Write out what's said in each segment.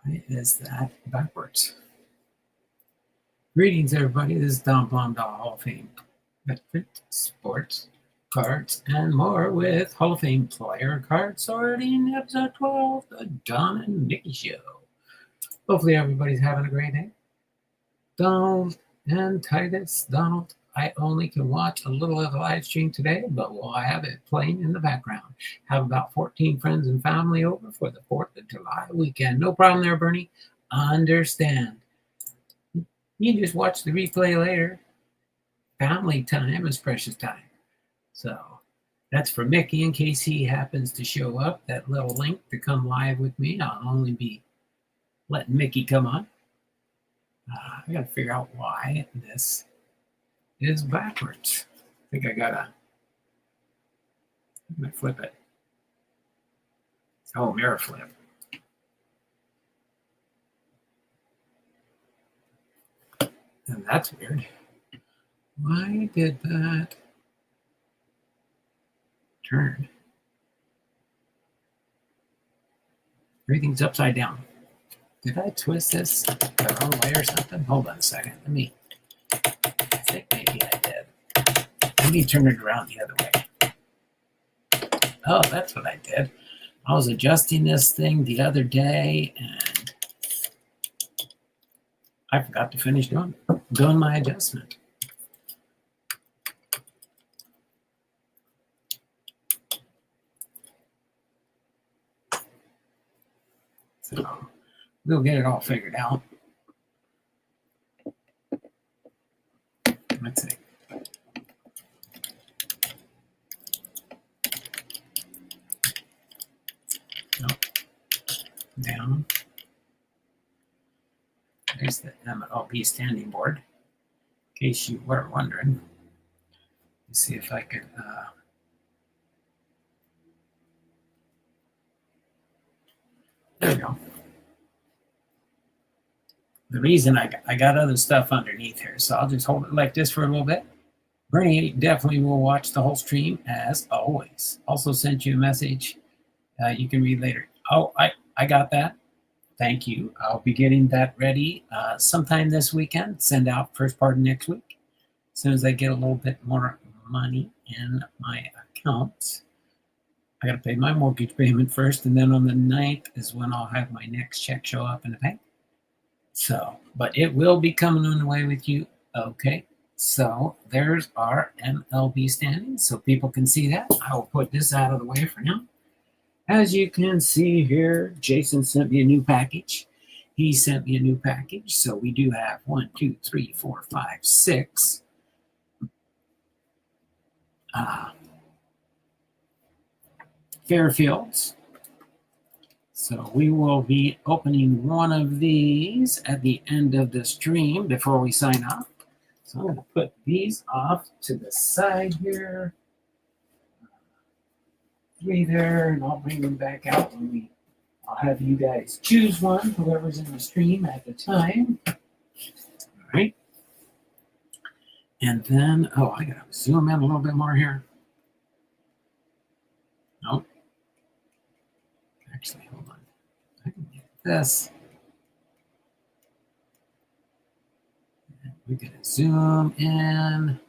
Why is that backwards? Greetings, everybody. This is Don Blondal, Hall of Fame veteran, sports, cards, and more with Hall of Fame player card sorting, episode 12, the Don and Nikki Show. Hopefully, everybody's having a great day. Donald and Titus. Donald, I only can watch a little of the live stream today, but we'll have it playing in the background. Have about 14 friends and family over for the 4th of July weekend. No problem there, Bernie. Understand. You can just watch the replay later. Family time is precious time. So that's for Mickey in case he happens to show up. That little link to come live with me. I'll only be letting Mickey come on. I got to figure out why this is backwards. I think I gotta flip it. Oh, mirror flip. And that's weird. Why did that turn? Everything's upside down. Did I twist this the wrong way or something? Hold on a second. I think maybe I did. Let me turn it around the other way. Oh, that's what I did. I was adjusting this thing the other day and I forgot to finish doing my adjustment. So we'll get it all figured out. Let's see. Nope. Down. There's the MLB standing board. In case you were wondering. Let's see if I can. There we go. The reason I got other stuff underneath here, so I'll just hold it like this for a little bit. Bernie definitely will watch the whole stream as always. Also sent you a message you can read later. Oh, I got that. Thank you. I'll be getting that ready sometime this weekend. Send out first part of next week. As soon as I get a little bit more money in my account. I got to pay my mortgage payment first, and then on the 9th is when I'll have my next check show up in the bank. So, but it will be coming on the way with you. Okay, so there's our MLB standings, so people can see that. I will put this out of the way for now. As you can see here, Jason sent me a new package. He sent me a new package, so we do have 1, 2, 3, 4, 5, 6. Fairfields. So we will be opening one of these at the end of the stream before we sign off. So I'm going to put these off to the side here. 3 there, and I'll bring them back out when I'll have you guys choose one, whoever's in the stream at the time. All right. And then, I got to zoom in a little bit more here. Nope. Actually, hold on. I can get this. And we're going to zoom in.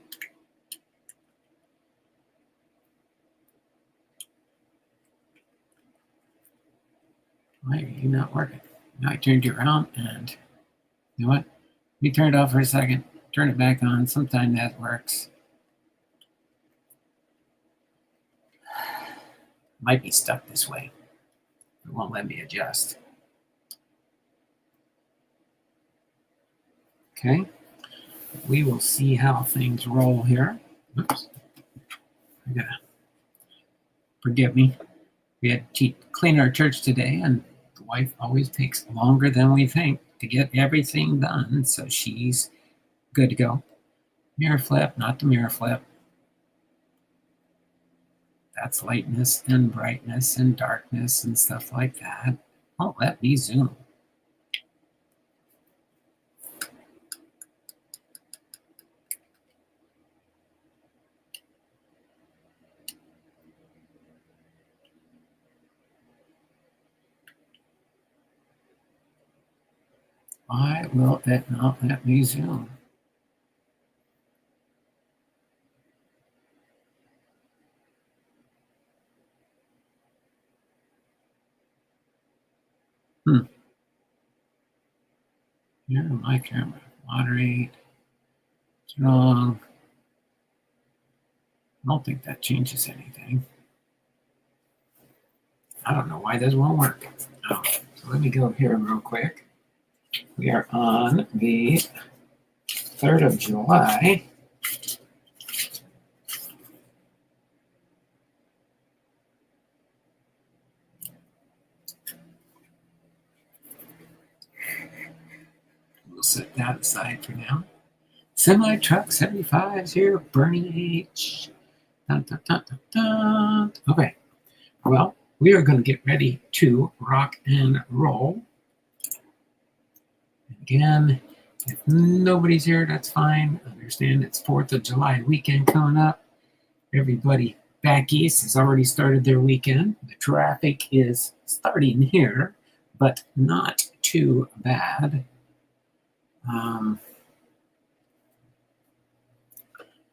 Why are you not working? Now I turned you around and you know what? We turned it off for a second. Turn it back on. Sometimes that works. Might be stuck this way. It won't let me adjust. Okay. We will see how things roll here. Oops. I gotta forgive me. We had to clean our church today, and the wife always takes longer than we think to get everything done, so she's good to go. Mirror flip, not the mirror flip. That's lightness and brightness and darkness and stuff like that. Oh, let me zoom. Why will it not let me zoom? Here, my camera. Moderate. Strong. I don't think that changes anything. I don't know why this won't work. Oh, so let me go here real quick. We are on the 3rd of July. We'll set that aside for now. Semi truck 75s here, Bernie H. Dun, dun, dun, dun, dun. Okay, well, we are going to get ready to rock and roll. Again, if nobody's here, that's fine. Understand it's 4th of July weekend coming up. Everybody back east has already started their weekend. The traffic is starting here, but not too bad.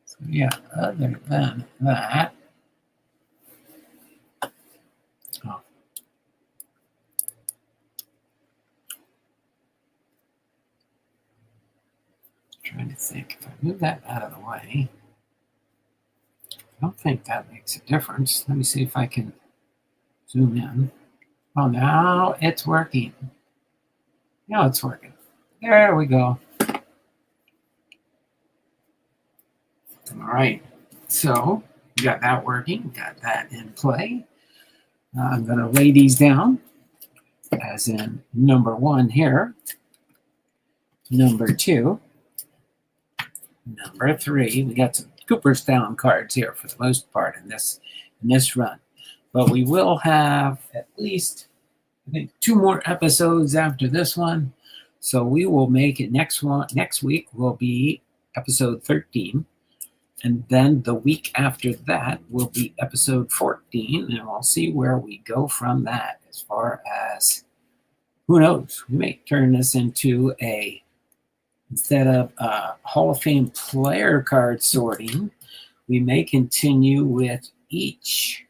So yeah, other than that, trying to think if I move that out of the way. I don't think that makes a difference. Let me see if I can zoom in. Oh, now it's working. Now it's working. There we go. All right. So we got that working, got that in play. I'm going to lay these down, as in number 1 here, number 2, number 3. We got some Cooperstown cards here for the most part in this run. But we will have at least, I think, 2 more episodes after this one. So we will make it next week will be episode 13. And then the week after that will be episode 14. And we'll see where we go from that as far as, who knows, we may turn this into instead of Hall of Fame player card sorting, we may continue with each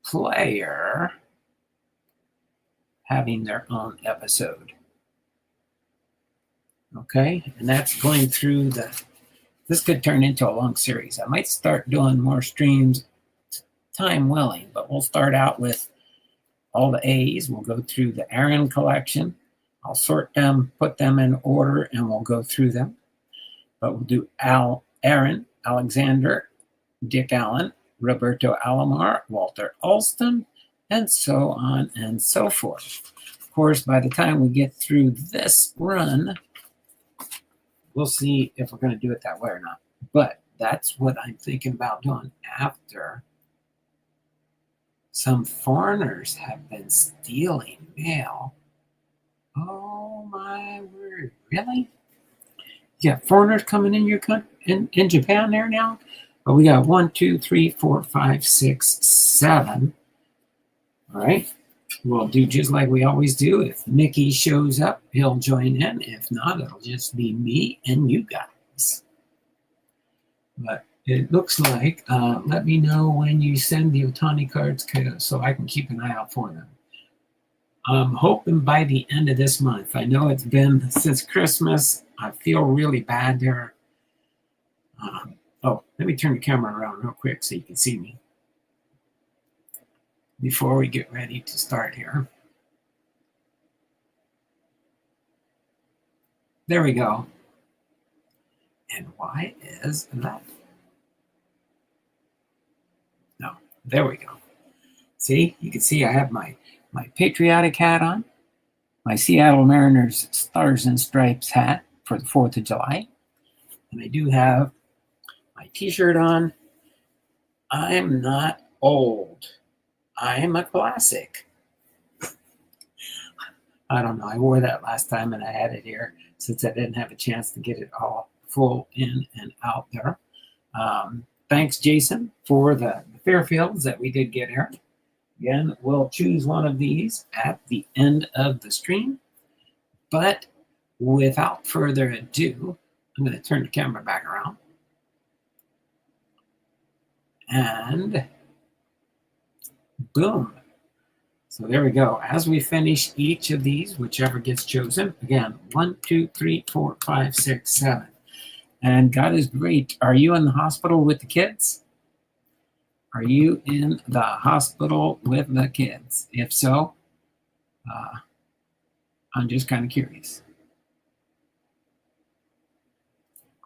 player having their own episode. Okay, and that's going through this could turn into a long series. I might start doing more streams, time willing, but we'll start out with all the A's. We'll go through the Aaron collection. I'll sort them, put them in order, and we'll go through them. But we'll do Aaron, Alexander, Dick Allen, Roberto Alomar, Walter Alston, and so on and so forth. Of course, by the time we get through this run, we'll see if we're going to do it that way or not. But that's what I'm thinking about doing after some foreigners have been stealing mail. Oh my word! Really? You got foreigners coming in your country, in Japan there now? But we got 1, 2, 3, 4, 5, 6, 7. All right. We'll do just like we always do. If Mickey shows up, he'll join in. If not, it'll just be me and you guys. But it looks like, let me know when you send the Otani cards so I can keep an eye out for them. I'm hoping by the end of this month. I know it's been since Christmas. I feel really bad there. Oh, let me turn the camera around real quick so you can see me before we get ready to start here. There we go. And why is that? No, there we go. See, you can see I have my patriotic hat on, my Seattle Mariners Stars and Stripes hat for the 4th of July. And I do have my t-shirt on. I'm not old. I'm a classic. I don't know. I wore that last time and I had it here since I didn't have a chance to get it all full in and out there. Thanks, Jason, for the Fairfields that we did get here. Again, we'll choose one of these at the end of the stream. But without further ado, I'm going to turn the camera back around. And boom. So there we go. As we finish each of these, whichever gets chosen, again, 1, 2, 3, 4, 5, 6, 7. And God is great. Are you in the hospital with the kids? Are you in the hospital with the kids? If so, I'm just kind of curious.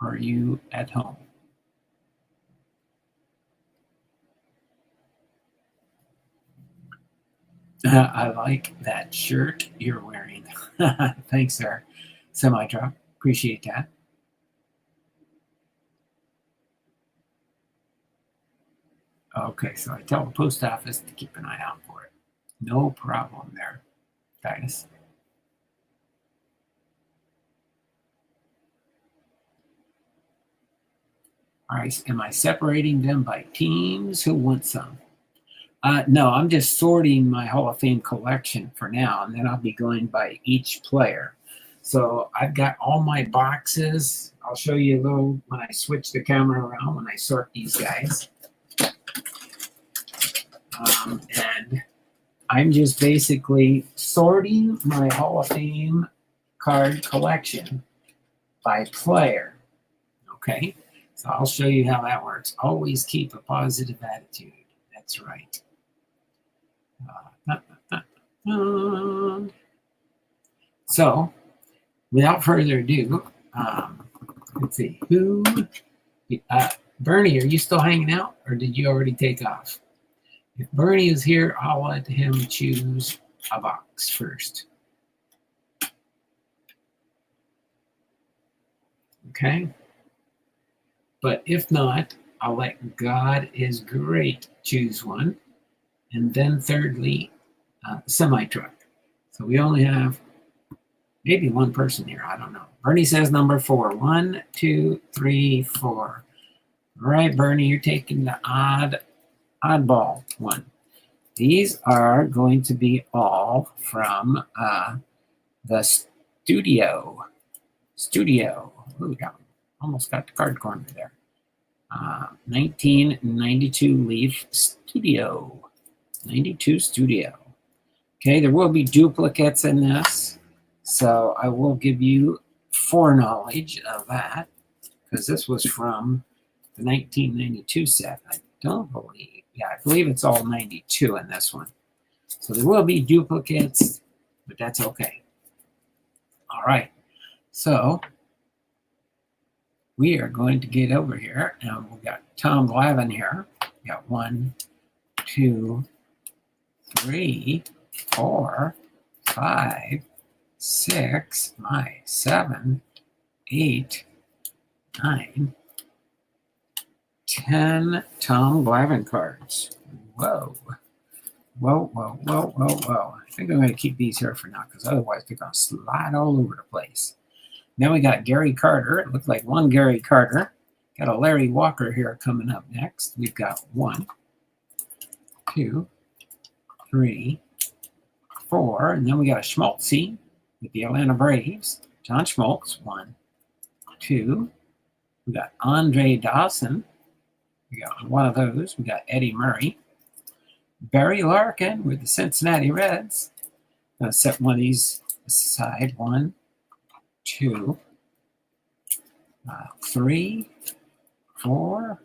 Are you at home? I like that shirt you're wearing. Thanks, sir. Semi-truck. Appreciate that. Okay, so I tell the post office to keep an eye out for it. No problem there, guys. All right, am I separating them by teams? Who wants some? No, I'm just sorting my Hall of Fame collection for now, and then I'll be going by each player. So I've got all my boxes. I'll show you a little when I switch the camera around when I sort these guys. And I'm just basically sorting my Hall of Fame card collection by player. Okay, so I'll show you how that works. Always keep a positive attitude. That's right. So, without further ado, let's see who. Bernie, are you still hanging out, or did you already take off? If Bernie is here, I'll let him choose a box first. Okay? But if not, I'll let God is great choose one. And then thirdly, semi-truck. So we only have maybe one person here. I don't know. Bernie says number 4. 1, 2, 3, 4. All right, Bernie, you're taking the oddball one. These are going to be all from the studio. Ooh, almost got the card corner there. 1992 Leaf Studio. 92 Studio. Okay, there will be duplicates in this, so I will give you foreknowledge of that, because this was from the 1992 set. I don't believe, I believe it's all 92 in this one. So there will be duplicates, but that's okay. All right, so we are going to get over here, and we've got Tom Glavine here. We got 1, 2, 3, 4, 5, 6, 7, 8, 9, 10 Tom Glavine cards. Whoa. I think I'm going to keep these here for now, because otherwise they're going to slide all over the place. Then we got Gary Carter. It looked like one Gary Carter. Got a Larry Walker here coming up next. We've got 1, 2, 3, 4, and then we got a Schmaltzy with the Atlanta Braves. John Schmaltz, 1, 2. We got Andre Dawson. We got one of those. We got Eddie Murray. Barry Larkin with the Cincinnati Reds. I'm going to set one of these aside. 1, 2, 3, 4,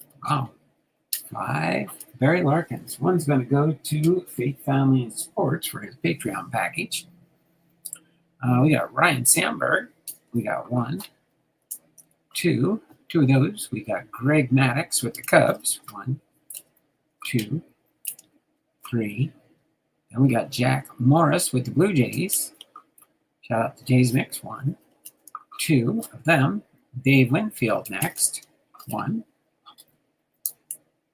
5. Barry Larkins. One's going to go to Faith Family and Sports for his Patreon package. We got Ryan Sandberg. We got 1, 2 of those. We got Greg Maddux with the Cubs. 1, 2, 3. Then we got Jack Morris with the Blue Jays. Shout out to Jays Mix. 1, 2 of them. Dave Winfield next. 1,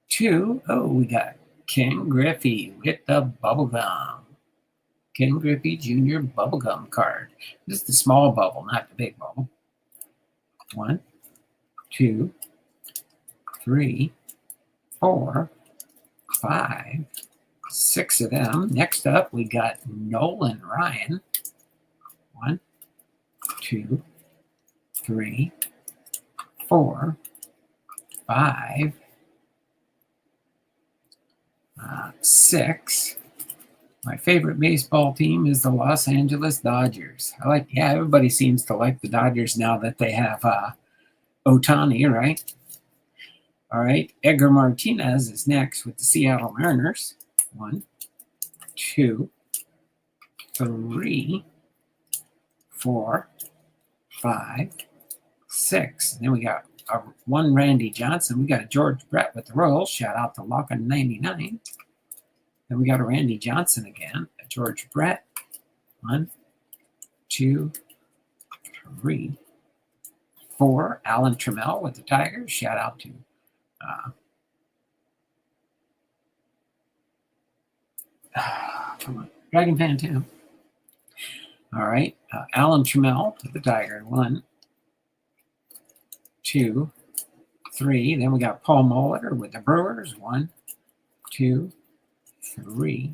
2. Oh, we got Ken Griffey with the bubblegum. Ken Griffey Jr. bubblegum card. This is the small bubble, not the big bubble. 1, 2, 3, 4, 5, 6 of them. Next up, we got Nolan Ryan. 1, 2, 3, 4, 5, 6. My favorite baseball team is the Los Angeles Dodgers. Everybody seems to like the Dodgers now that they have Ohtani, right? All right, Edgar Martinez is next with the Seattle Mariners. 1, 2, 3, 4, 5, 6. Then we got one Randy Johnson. We got a George Brett with the Royals. Shout out to Lockin99. Then we got a Randy Johnson again, a George Brett. 1, 2, 3, 4. Alan Trammell with the Tigers. Shout out to come on, Dragon Fan 2. All right, Alan Trammell with the Tigers. 1, 2, 3. Then we got Paul Molitor with the Brewers. 1, 2, 3,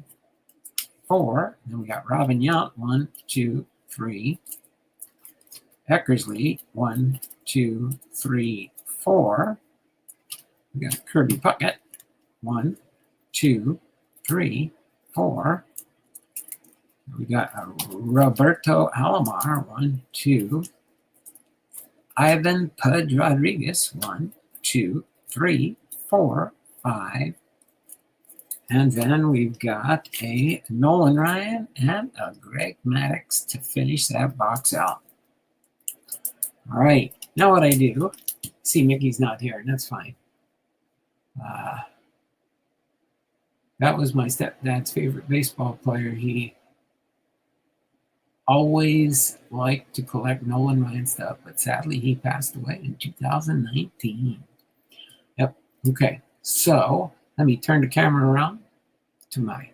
4. Then we got Robin Yount. 1, 2, 3. Eckersley. 1, 2, 3, 4. We got Kirby Puckett. 1, 2, 3, 4. We got Roberto Alomar. 1, 2. Ivan Pudge Rodriguez. 1, 2, 3, 4, 5. And then we've got a Nolan Ryan and a Greg Maddux to finish that box out. All right, now what I do, see Mickey's not here, and that's fine. That was my stepdad's favorite baseball player. He always liked to collect Nolan Ryan stuff, but sadly he passed away in 2019. Yep, okay, so let me turn the camera around to my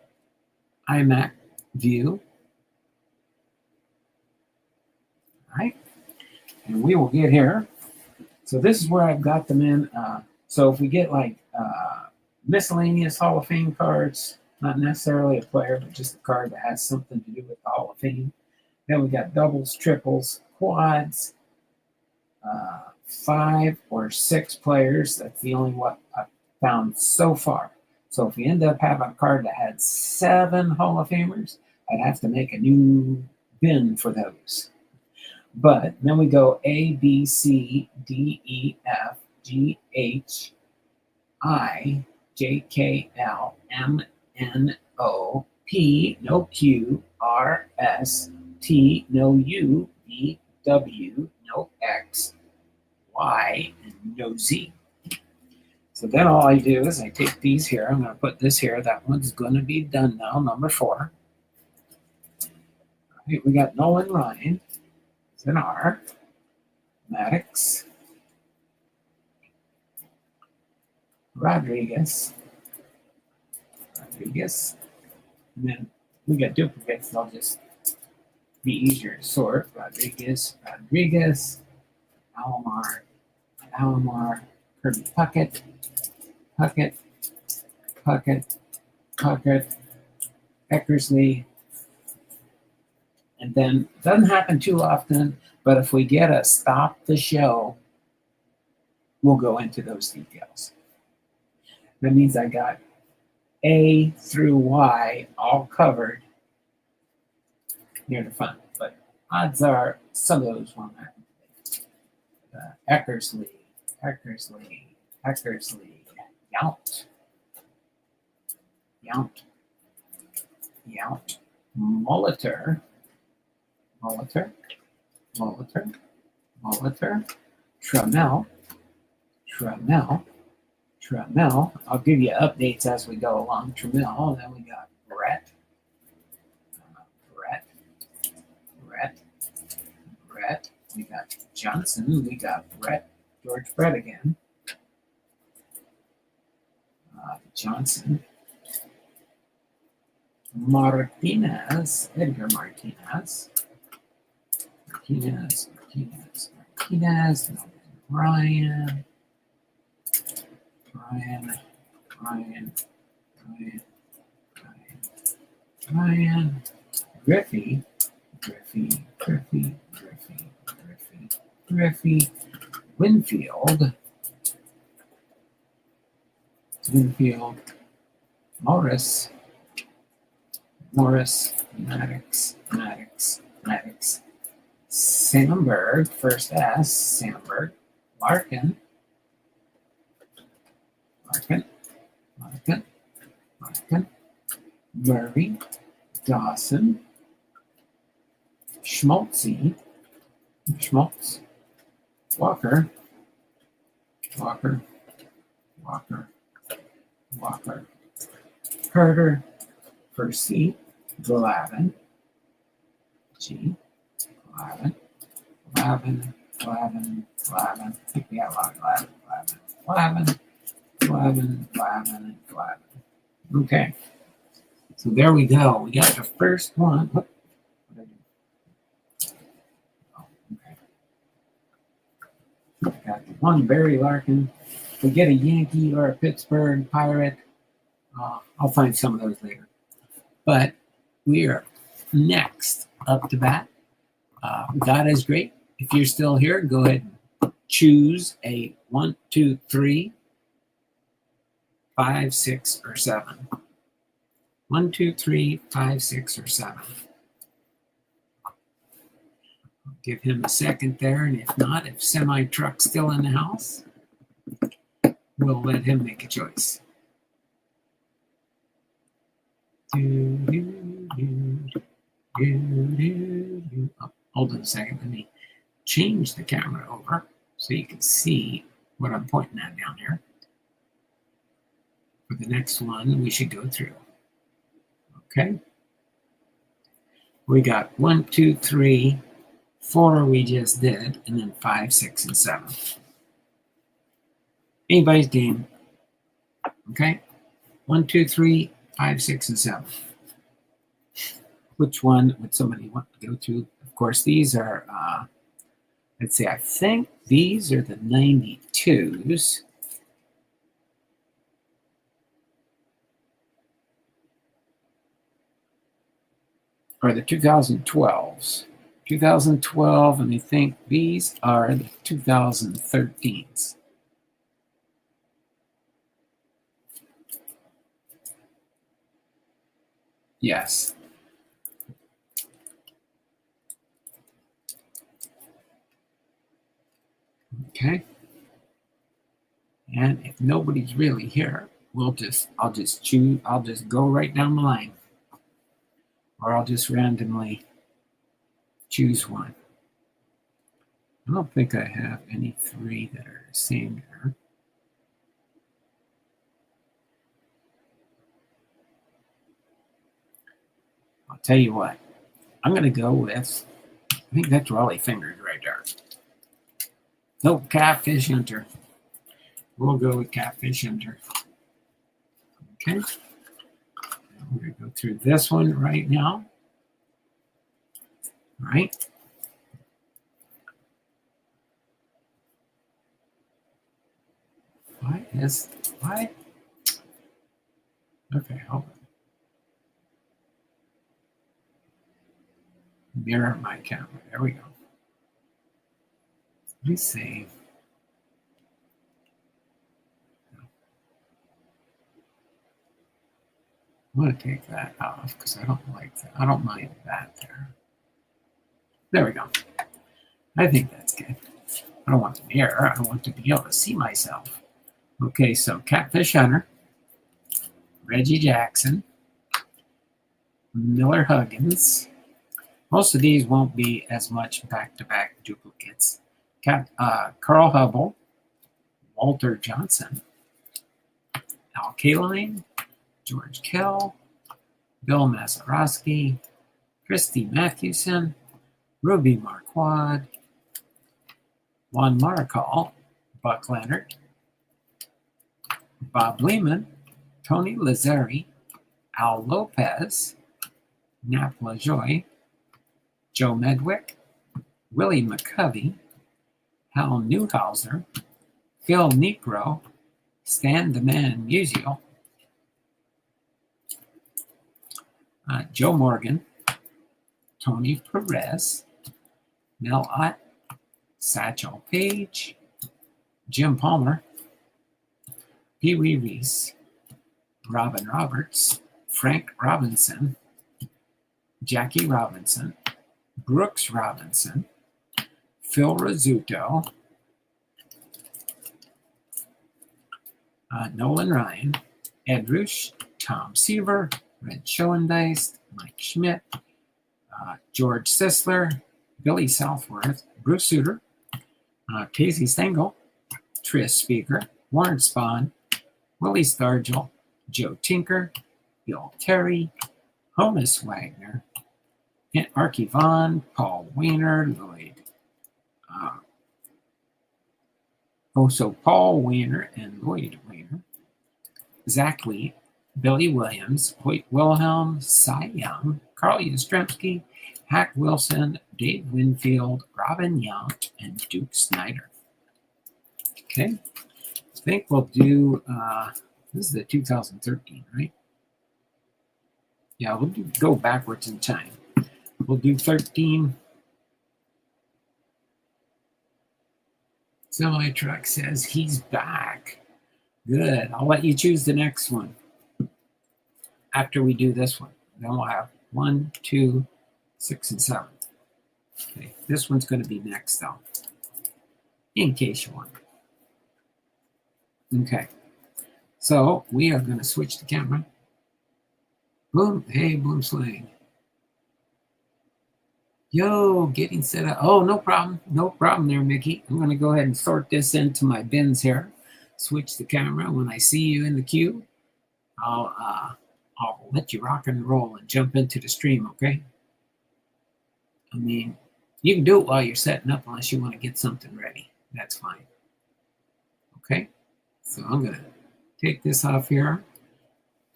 iMac view. All right, and we will get here. So this is where I've got them in. So if we get like miscellaneous Hall of Fame cards, not necessarily a player, but just a card that has something to do with the Hall of Fame. Then we got doubles, triples, quads, 5 or 6 players. That's the only one I've found so far. So if we end up having a card that had 7 Hall of Famers, I'd have to make a new bin for those. But then we go A, B, C, D, E, F, G, H, I, J, K, L, M, N, O, P, no Q, R, S, T, no U, V, W, no X, Y, and no Z. So then all I do is I take these here. I'm going to put this here. That one's going to be done now, number 4. All right, we got Nolan Ryan. It's an R. Maddux. Rodriguez. And then we got duplicates. I'll just be easier to sort. Rodriguez. Alomar. Kirby Puckett. Eckersley. And then, it doesn't happen too often, but if we get a stop the show, we'll go into those details. That means I got A through Y all covered near the front, but odds are some of those won't happen today. Eckersley, Yount, Molitor, Trammell. I'll give you updates as we go along. Trammell. Then we got Brett. We got Johnson. We got George Brett again. Johnson. Martinez. Edgar Martinez. Ryan. Griffey. Griffey, Winfield, Morris, Maddox, Sandberg, first S, Sandberg, Larkin, Murray, Dawson, Schmaltz, Walker, Carter, Percy, Glavin, Glavin. I think we have a lot of Glavin. Okay. So there we go. We got the first one. What did I do? Oh, okay. I got one Barry Larkin. If we get a Yankee or a Pittsburgh Pirate, I'll find some of those later. But we are next up to bat. God is great. If you're still here, go ahead and choose a 1, 2, 3, 5, 6, or 7. 1, 2, 3, 5, 6, or 7. I'll give him a second there, and if not, if semi-truck's still in the house, we'll let him make a choice. Oh, hold on a second. Let me change the camera over so you can see what I'm pointing at down here. For the next one, we should go through. Okay. We got 1, 2, 3, 4 we just did, and then 5, 6, and 7. Anybody's game. Okay. 1, 2, 3, 5, 6, and 7. Which one would somebody want to go to? Of course, these are, let's see, I think these are the 92s. Or the 2012s. 2012, and I think these are the 2013s. Yes. Okay. And if nobody's really here, I'll just go right down the line. Or I'll just randomly choose one. I don't think I have any 3 that are the same here. I'll tell you what. I'm going to go with, I think that's Raleigh Fingers right there. Nope, Catfish Hunter. We'll go with Catfish Hunter. Okay. We're going to go through this one right now. All right. Why? Okay, hold on. Mirror my camera. There we go. Let me see. I'm going to take that off because I don't like that. I don't mind that there. There we go. I think that's good. I don't want the mirror. I want to be able to see myself. Okay, so Catfish Hunter, Reggie Jackson, Miller Huggins. Most of these won't be as much back-to-back duplicates. Carl Hubble, Walter Johnson, Al Kaline, George Kell, Bill Mazeroski, Christy Mathewson, Ruby Marquardt, Juan Marichal, Buck Leonard, Bob Lehman, Tony Lazzeri, Al Lopez, Nap LaJoie, Joe Medwick, Willie McCovey, Hal Newhouser, Phil Niekro, Stan the Man Musial, Joe Morgan, Tony Perez, Mel Ott, Satchel Paige, Jim Palmer, Pee Wee Reese, Robin Roberts, Frank Robinson, Jackie Robinson, Brooks Robinson, Phil Rizzuto, Nolan Ryan, Ed Roosh, Tom Seaver, Red Schoendeist, Mike Schmidt, George Sisler, Billy Southworth, Bruce Suter, Casey Stengel, Tris Speaker, Warren Spahn, Willie Stargell, Joe Tinker, Bill Terry, Honus Wagner, Archie Vaughn, Paul Weiner, Lloyd. Paul Weiner and Lloyd Weiner, Zach Lee, Billy Williams, Hoyt Wilhelm, Cy Young, Carl Yastrzemski, Hack Wilson, Dave Winfield, Robin Young, and Duke Snyder. Okay, I think we'll do, this is the 2013, right? Yeah, we'll go backwards in time. We'll do 13. Semi Truck says he's back. Good. I'll let you choose the next one after we do this one. Then we'll have 1, 2, 6, and 7. Okay, this one's going to be next, though, in case you want. Okay, so we are going to switch the camera. Boom. Hey, Boom Sling. Yo, getting set up. Oh, no problem. No problem there, Mickey. I'm going to go ahead and sort this into my bins here. Switch the camera. When I see you in the queue, I'll let you rock and roll and jump into the stream, okay? I mean, you can do it while you're setting up unless you want to get something ready. That's fine. Okay? So I'm going to take this off here,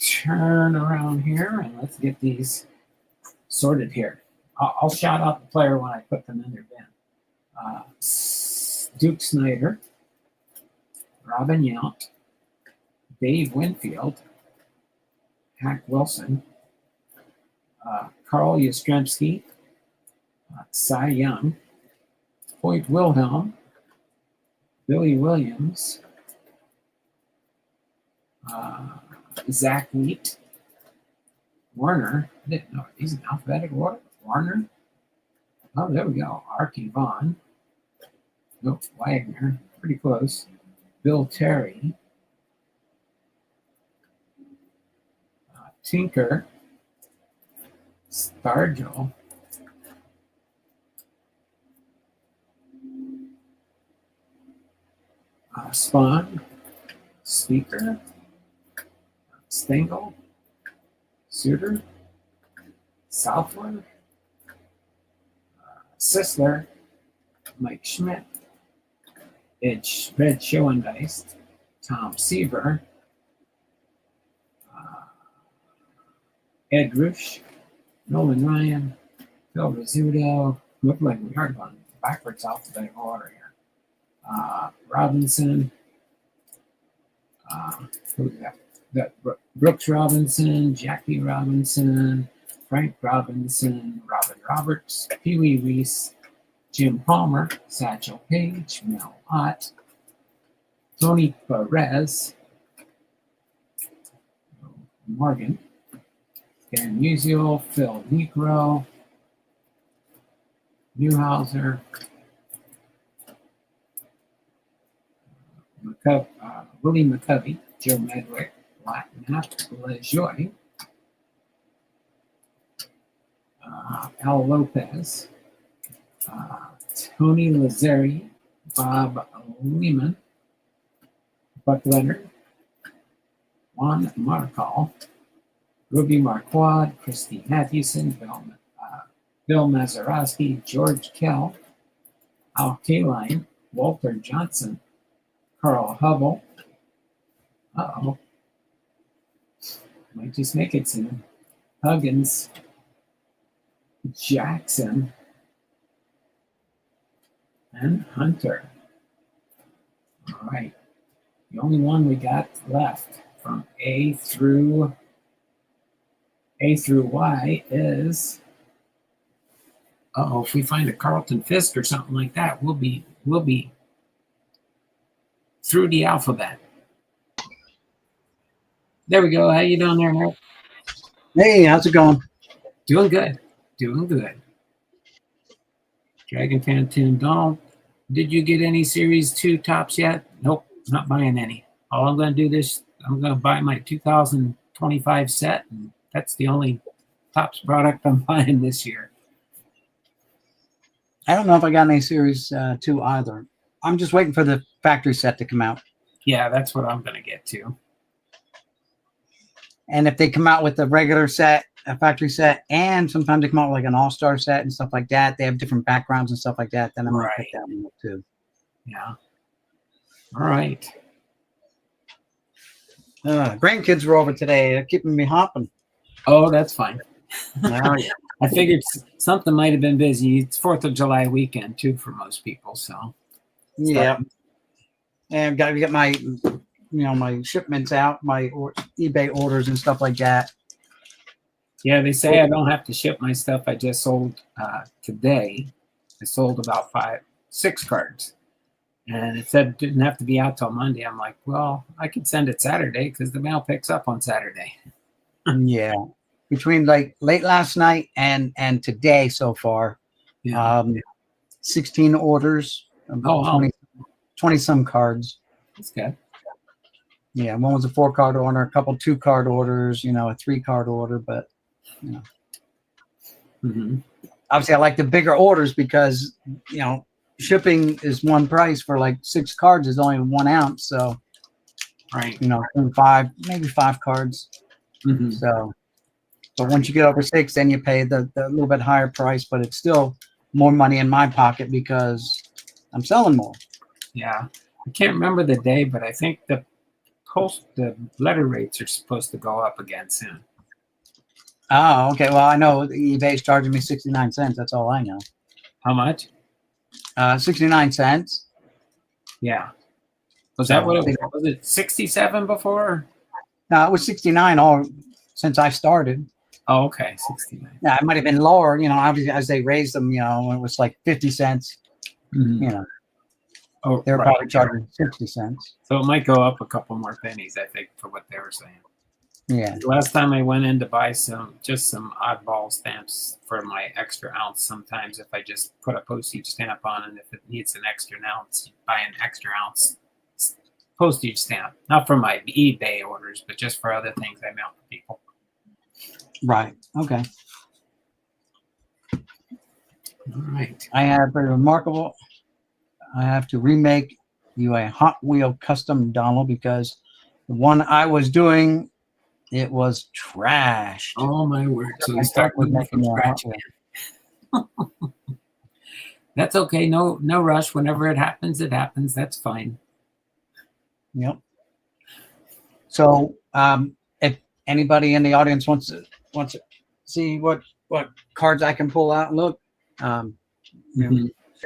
turn around here, and let's get these sorted here. I'll shout out the player when I put them in their bin. Duke Snyder, Robin Yount, Dave Winfield, Hack Wilson, Carl Yastrzemski, Cy Young, Hoyt Wilhelm, Billy Williams, Zach Wheat, Warner. No, he's in alphabetical order. Warner. Oh, there we go. Archie Vaughn. Nope, Wagner. Pretty close. Bill Terry. Tinker. Stargell. Spahn. Speaker. Stengel. Suter. Southworth. Sisler, Mike Schmidt, Red Schoendeist, Tom Seaver, Ed Roosh, Nolan Ryan, Phil Rizzuto. Look like we are going backwards alphabetical order here. Robinson, who we got? Brooks Robinson, Jackie Robinson, Frank Robinson, Robin Roberts, Pee Wee Reese, Jim Palmer, Satchel Paige, Mel Ott, Tony Perez, Morgan, Dan Musial, Phil Negro, Newhouser, Willie McCovey, Joe Medwick, Matt LaJoy, Al Lopez, Tony Lazzari, Bob Lehman, Buck Leonard, Juan Marcal, Ruby Marquardt, Christy Mathewson, Bill Mazeroski, George Kell, Al Kaline, Walter Johnson, Carl Hubble. Might just make it soon. Huggins, Jackson, and Hunter. All right. The only one we got left from A through Y is, if we find a Carlton Fisk or something like that, we'll be will be through the alphabet. There we go. How you doing there, Nick? Hey, how's it going? Doing good. Doing good. Dragon Fan Tim Donald, did you get any Series 2 tops yet? Nope, not buying any. All I'm going to do this, I'm going to buy my 2025 set, and that's the only tops product I'm buying this year. I don't know if I got any Series 2 either. I'm just waiting for the factory set to come out. Yeah, that's what I'm going to get to. And if they come out with a regular set, a factory set, and sometimes they come out with like an all-star set and stuff like that, they have different backgrounds and stuff like that, then I'm going to pick that one up too. Yeah. All right. Grandkids were over today. They're keeping me hopping. Oh, that's fine. Oh, yeah. I figured something might have been busy. It's 4th of July weekend, too, for most people. So, Yeah. And got to get my, my shipments out, my eBay orders and stuff like that. Yeah, they say I don't have to ship my stuff. I just sold today. I sold about 6 cards. And it said it didn't have to be out till Monday. I'm like, well, I could send it Saturday because the mail picks up on Saturday. Yeah. Between like late last night and today so far, 16 orders, about 20 some cards. That's good. Yeah, one was a 4-card order, a couple 2-card orders, a 3-card order, but obviously I like the bigger orders because shipping is one price for like 6 cards is only 1 ounce, so right, 5 cards. So once you get over 6, then you pay the little bit higher price, but it's still more money in my pocket because I'm selling more. Yeah, I can't remember the day, but I think the letter rates are supposed to go up again soon. Oh, okay. Well, I know eBay's charging me 69 cents. That's all I know. How much? 69 cents. Yeah. Was that what it was? Was it 67 before? No, it was 69 all since I started. Oh, okay. 69. Yeah, it might have been lower, obviously as they raised them, when it was like 50 cents, Oh, they were probably charging 60 cents. So it might go up a couple more pennies, I think, for what they were saying. Yeah. The last time I went in to buy some oddball stamps for my extra ounce, sometimes if I just put a postage stamp on and if it needs an extra ounce, buy an extra ounce postage stamp. Not for my eBay orders, but just for other things I mail to people. Right. Okay. All right. I have to remake you a Hot Wheel custom Donald because the one I was doing, it was trash. Oh my word! So you start with from scratch again. That's okay. No rush. Whenever it happens, it happens. That's fine. Yep. So, if anybody in the audience wants to see what cards I can pull out and look, shout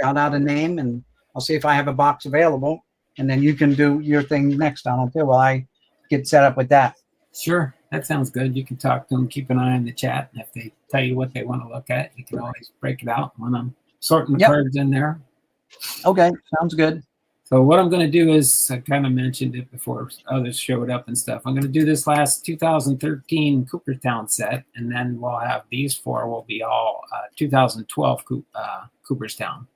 out a name and I'll see if I have a box available, and then you can do your thing next, Donald, too, while I get set up with that. Sure, that sounds good. You can talk to them, keep an eye on the chat, and if they tell you what they want to look at, you can always break it out when I'm sorting the cards in there. Okay, sounds good. So what I'm going to do is, I kind of mentioned it before others showed up and stuff. I'm going to do this last 2013 Cooperstown set, and then we'll have these 4 will be all 2012 Cooperstown.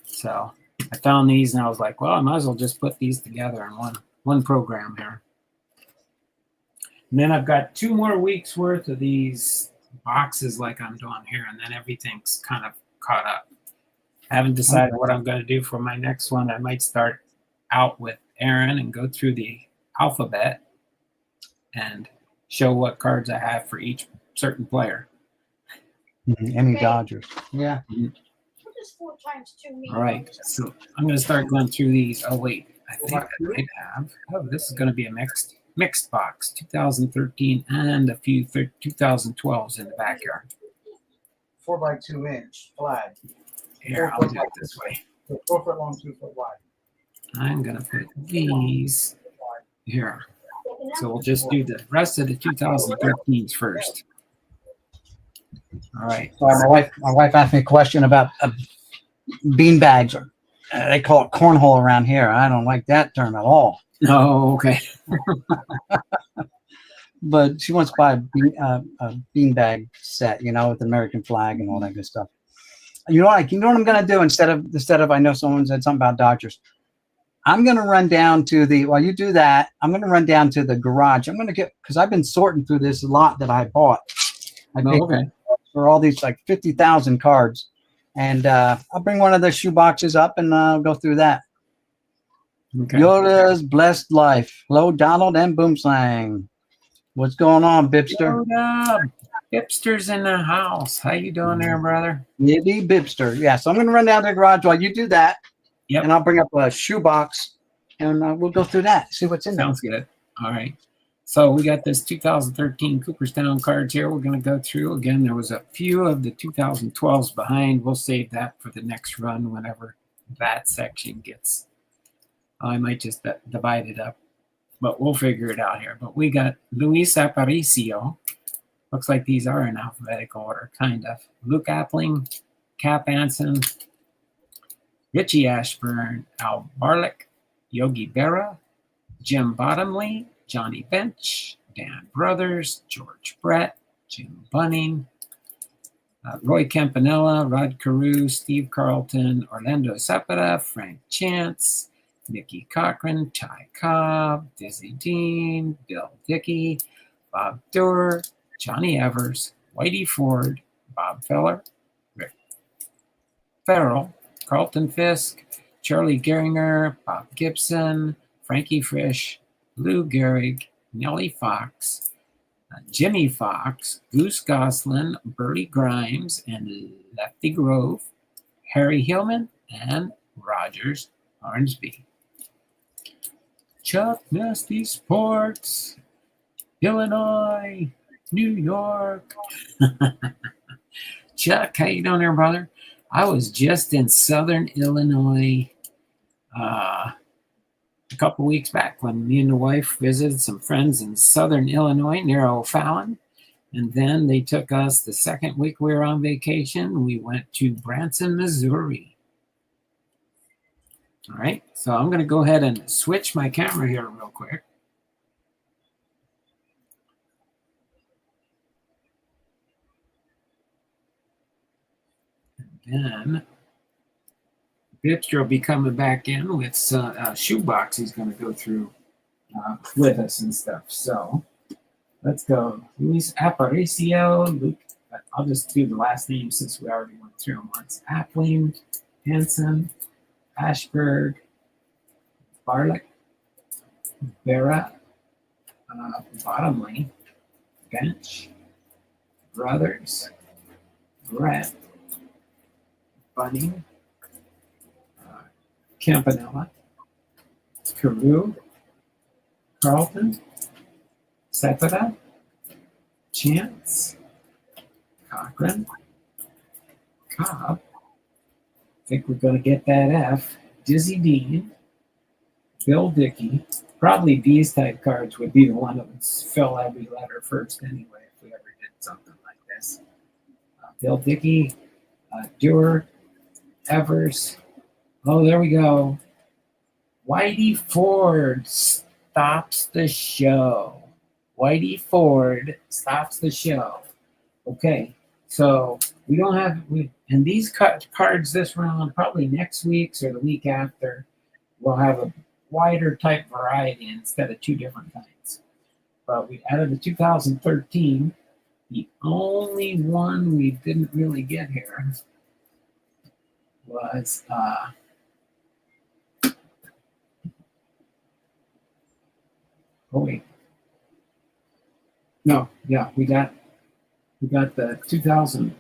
So I found these and I was like, well, I might as well just put these together in one program here. And then I've got 2 more weeks worth of these boxes like I'm doing here, and then everything's kind of caught up. I haven't decided what I'm going to do for my next one. I might start out with Aaron and go through the alphabet and show what cards I have for each certain player. Any Dodgers. Yeah. All right. So I'm going to start going through these. Oh, wait. I think I might have. Oh, this is going to be a mixed box. 2013 and a few 2012s in the backyard. 4x2 inch flag. Here, I'll do it this way. 4 foot long, 2 foot wide. I'm going to put these here. So we'll just do the rest of the 2013s first. All right. Sorry, my wife asked me a question about bean bags. They call it cornhole around here. I don't like that term at all. Oh, okay. But she wants to buy a beanbag set, with the American flag and all that good stuff. You know what? I'm gonna do instead of I know someone said something about Dodgers. I'm gonna run down to while you do that. I'm gonna run down to the garage. I'm gonna because I've been sorting through this lot that I bought. I paid Okay. for all these like 50,000 cards, and I'll bring one of the shoe boxes up and go through that. Okay. Yoda's Blessed Life. Hello, Donald and Boomslang. What's going on, Bipster? Yoda, Bipster's in the house. How you doing there, brother? Maybe Bipster. Yeah, so I'm going to run down to the garage while you do that. Yep. And I'll bring up a shoe box and we'll go through that, see what's in there. Sounds good. All right. So we got this 2013 Cooperstown cards here. We're going to go through. Again, there was a few of the 2012s behind. We'll save that for the next run whenever that section gets. I might just divide it up, but we'll figure it out here. But we got Luis Aparicio. Looks like these are in alphabetical order, kind of. Luke Appling, Cap Anson, Richie Ashburn, Al Barlick, Yogi Berra, Jim Bottomley, Johnny Bench, Dan Brothers, George Brett, Jim Bunning, Roy Campanella, Rod Carew, Steve Carlton, Orlando Zapata, Frank Chance, Mickey Cochran, Ty Cobb, Dizzy Dean, Bill Dickey, Bob Doerr, Johnny Evers, Whitey Ford, Bob Feller, Rick Farrell, Carlton Fisk, Charlie Gehringer, Bob Gibson, Frankie Frisch, Lou Gehrig, Nellie Fox, Jimmy Fox, Goose Goslin, Burley Grimes, and Lefty Grove, Harry Hillman, and Rogers Hornsby. Chuck Nasty Sports, Illinois, New York. Chuck, how you doing there, brother? I was just in Southern Illinois a couple weeks back when me and the wife visited some friends in Southern Illinois near O'Fallon. And then they took us the second week we were on vacation. We went to Branson, Missouri. All right, so I'm going to go ahead and switch my camera here real quick. And then Bipster will be coming back in with some shoebox he's going to go through with us and stuff. So let's go. Luis Aparicio, Luke. I'll just do the last name since we already went through them once. Appling, Hanson, Ashberg, Barlick, Berra, Bottomley, Bench, Brothers, Brett, Bunning, Campanella, Carew, Carlton, Sepeda, Chance, Cochran, Cobb. I think we're going to get that F. Dizzy Dean, Bill Dickey. Probably these type cards would be the one that would fill every letter first anyway if we ever did something like this. Bill Dickey, Dewar, Evers. Oh, there we go. Whitey Ford stops the show. Whitey Ford stops the show. Okay, so we don't have, and these cards this round, probably next week's or the week after, we'll have a wider type variety instead of two different kinds. But we added the 2013. The only one we didn't really get here was oh wait. No, yeah, we got the 2000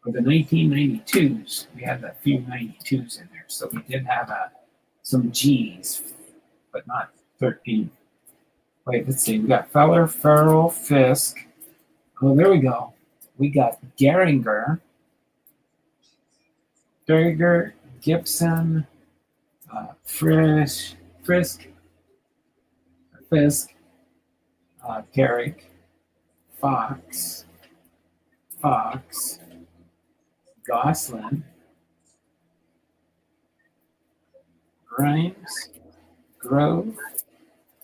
or the 1992s. We had a few 92s in there, so we did have some G's, but not 13. Wait, let's see. We got Feller, Farrell, Fisk. Oh, there we go. We got Gehringer, Gibson, Frisk, Fisk, Gehrig, Fox, Goslin, Grimes, Grove,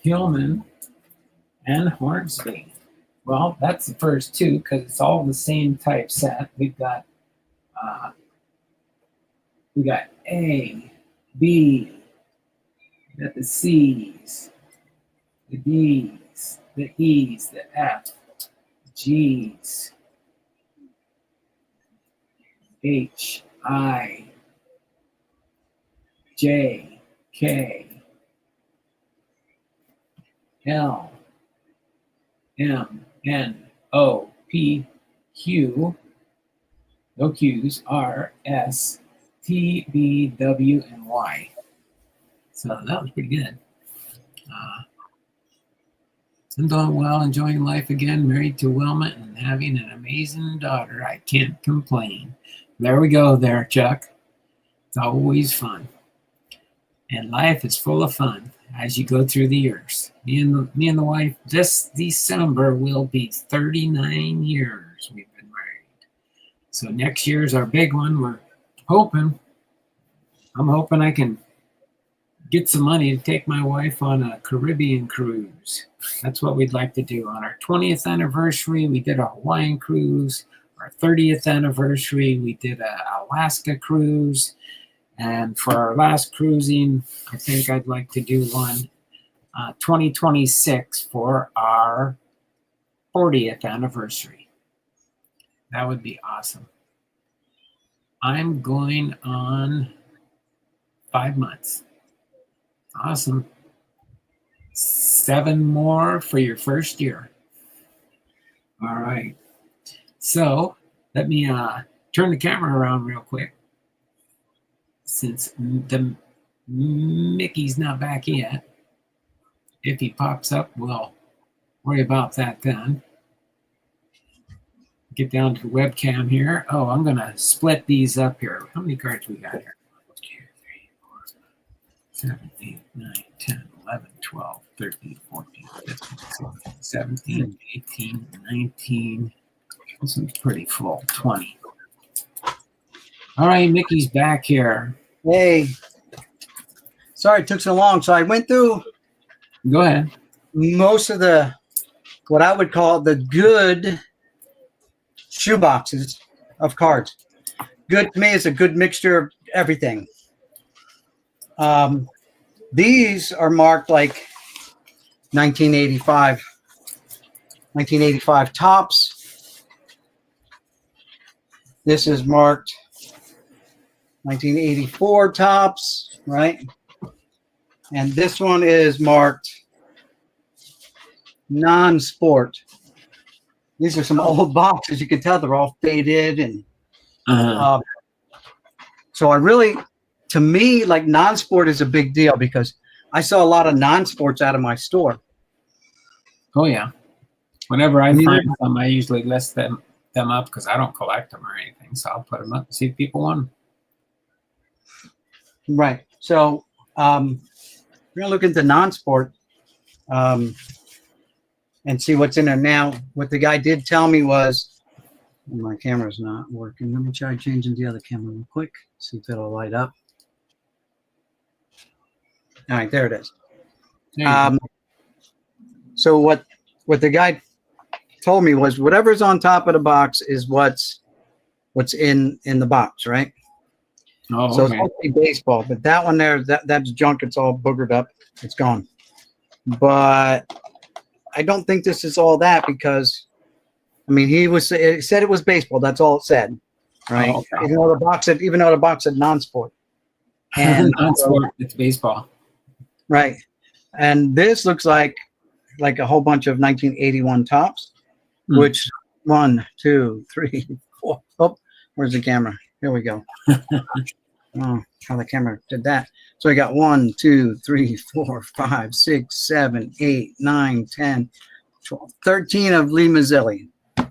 Hillman, and Hornsby. Well, that's the first two because it's all the same type set. Uh, we got A, B, we got the C's, the D's, the E's, the F, G's, H, I, J, K, L, M, N, O, P, Q, no Q's, R, S, T, B, W, and Y. So that was pretty good. I'm doing well, enjoying life again, married to Wilma and having an amazing daughter. I can't complain. There we go there, Chuck. It's always fun. And life is full of fun as you go through the years. Me and the wife, this December will be 39 years we've been married. So next year's our big one. I'm hoping I can get some money to take my wife on a Caribbean cruise. That's what we'd like to do. On our 20th anniversary, we did a Hawaiian cruise. Our 30th anniversary, we did a Alaska cruise. And for our last cruising, I think I'd like to do one 2026 for our 40th anniversary. That would be awesome. I'm going on 5 months. Awesome. 7 more for your first year. All right. So let me turn the camera around real quick. Since the Mickey's not back yet. If he pops up, we'll worry about that then. Get down to webcam here. Oh, I'm going to split these up here. How many cards we got here? 2, 3, 4, 7, 8, 9, 10, 11, 12, 13, 14, 15, 16, 17, 18, 19. This one's pretty full. 20. All right, Mickey's back here. Hey, sorry it took so long. So I went through Go ahead. most of what I would call the good shoe boxes of cards. Good to me is a good mixture of everything. These are marked like 1985 tops. This is marked 1984 tops, right? And this one is marked non-sport. These are some old boxes. You can tell they're all faded. And so to me, like non-sport is a big deal because I saw a lot of non-sports out of my store. Oh, yeah. Whenever I find them, I usually list them up because I don't collect them or anything. So I'll put them up and see if people want them. Right. So we're going to look into non-sport and see what's in there. Now, what the guy did tell me was, my camera's not working. Let me try changing the other camera real quick. See if it'll light up. All right, there it is. So what the guy told me was whatever's on top of the box is what's in the box, right? Oh, so okay. it's supposed to be baseball, but that one there, that's junk. It's all boogered up. It's gone. But I don't think this is all that because, I mean, it said it was baseball. That's all it said, right? Oh, okay. Even though the box said non-sport. And non-sport, it's baseball. Right. And this looks like a whole bunch of 1981 tops, which 1, 2, 3, 4. Oh, where's the camera? Here we go. Oh, how the camera did that. So we got 1, 2, 3, 4, 5, 6, 7, 8, 9, 10, 12, 13 of Lee Mazzilli. There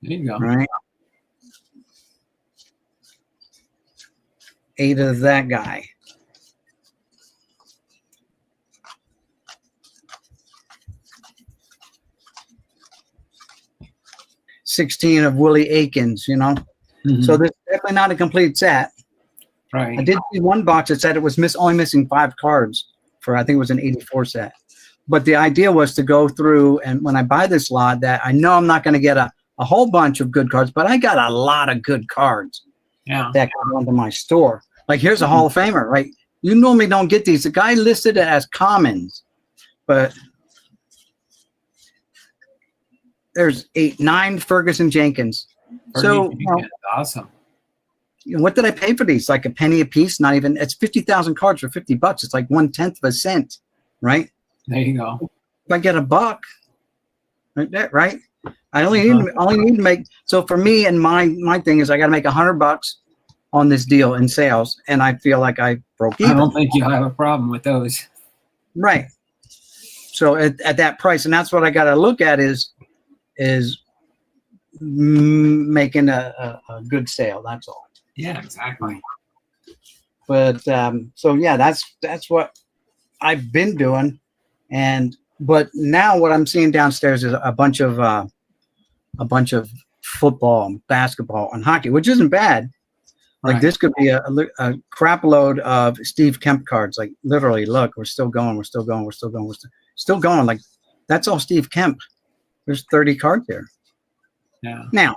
you go. Right. 8 of that guy. $16 of Willie Aikens, you know. Mm-hmm. So this is definitely not a complete set. Right. I did see one box that said it was only missing 5 cards for, I think it was an 84 set. But the idea was to go through, and when I buy this lot, that I know I'm not going to get a whole bunch of good cards, but I got a lot of good cards that come onto my store. Like here's a Hall of Famer, right? You normally don't get these. The guy listed it as commons, but there's 9 Ferguson Jenkins. So awesome. What did I pay for these? Like a penny a piece? Not even. It's 50,000 cards for $50. It's like 1/10 of a cent, right? There you go. If I get $1, right there, right? I only need to make. So for me, and my thing is, I got to make $100 on this deal in sales, and I feel like I broke even. I don't think you'll have a problem with those. Right. So at that price, and that's what I got to look at is making a good sale. That's all. Yeah, exactly. But so yeah, that's what I've been doing, but now what I'm seeing downstairs is a bunch of football, basketball, and hockey, which isn't bad. Like this could be a crap load of Steve Kemp cards. Like literally, look, we're still going. Like that's all Steve Kemp. There's 30 cards here. Yeah. Now,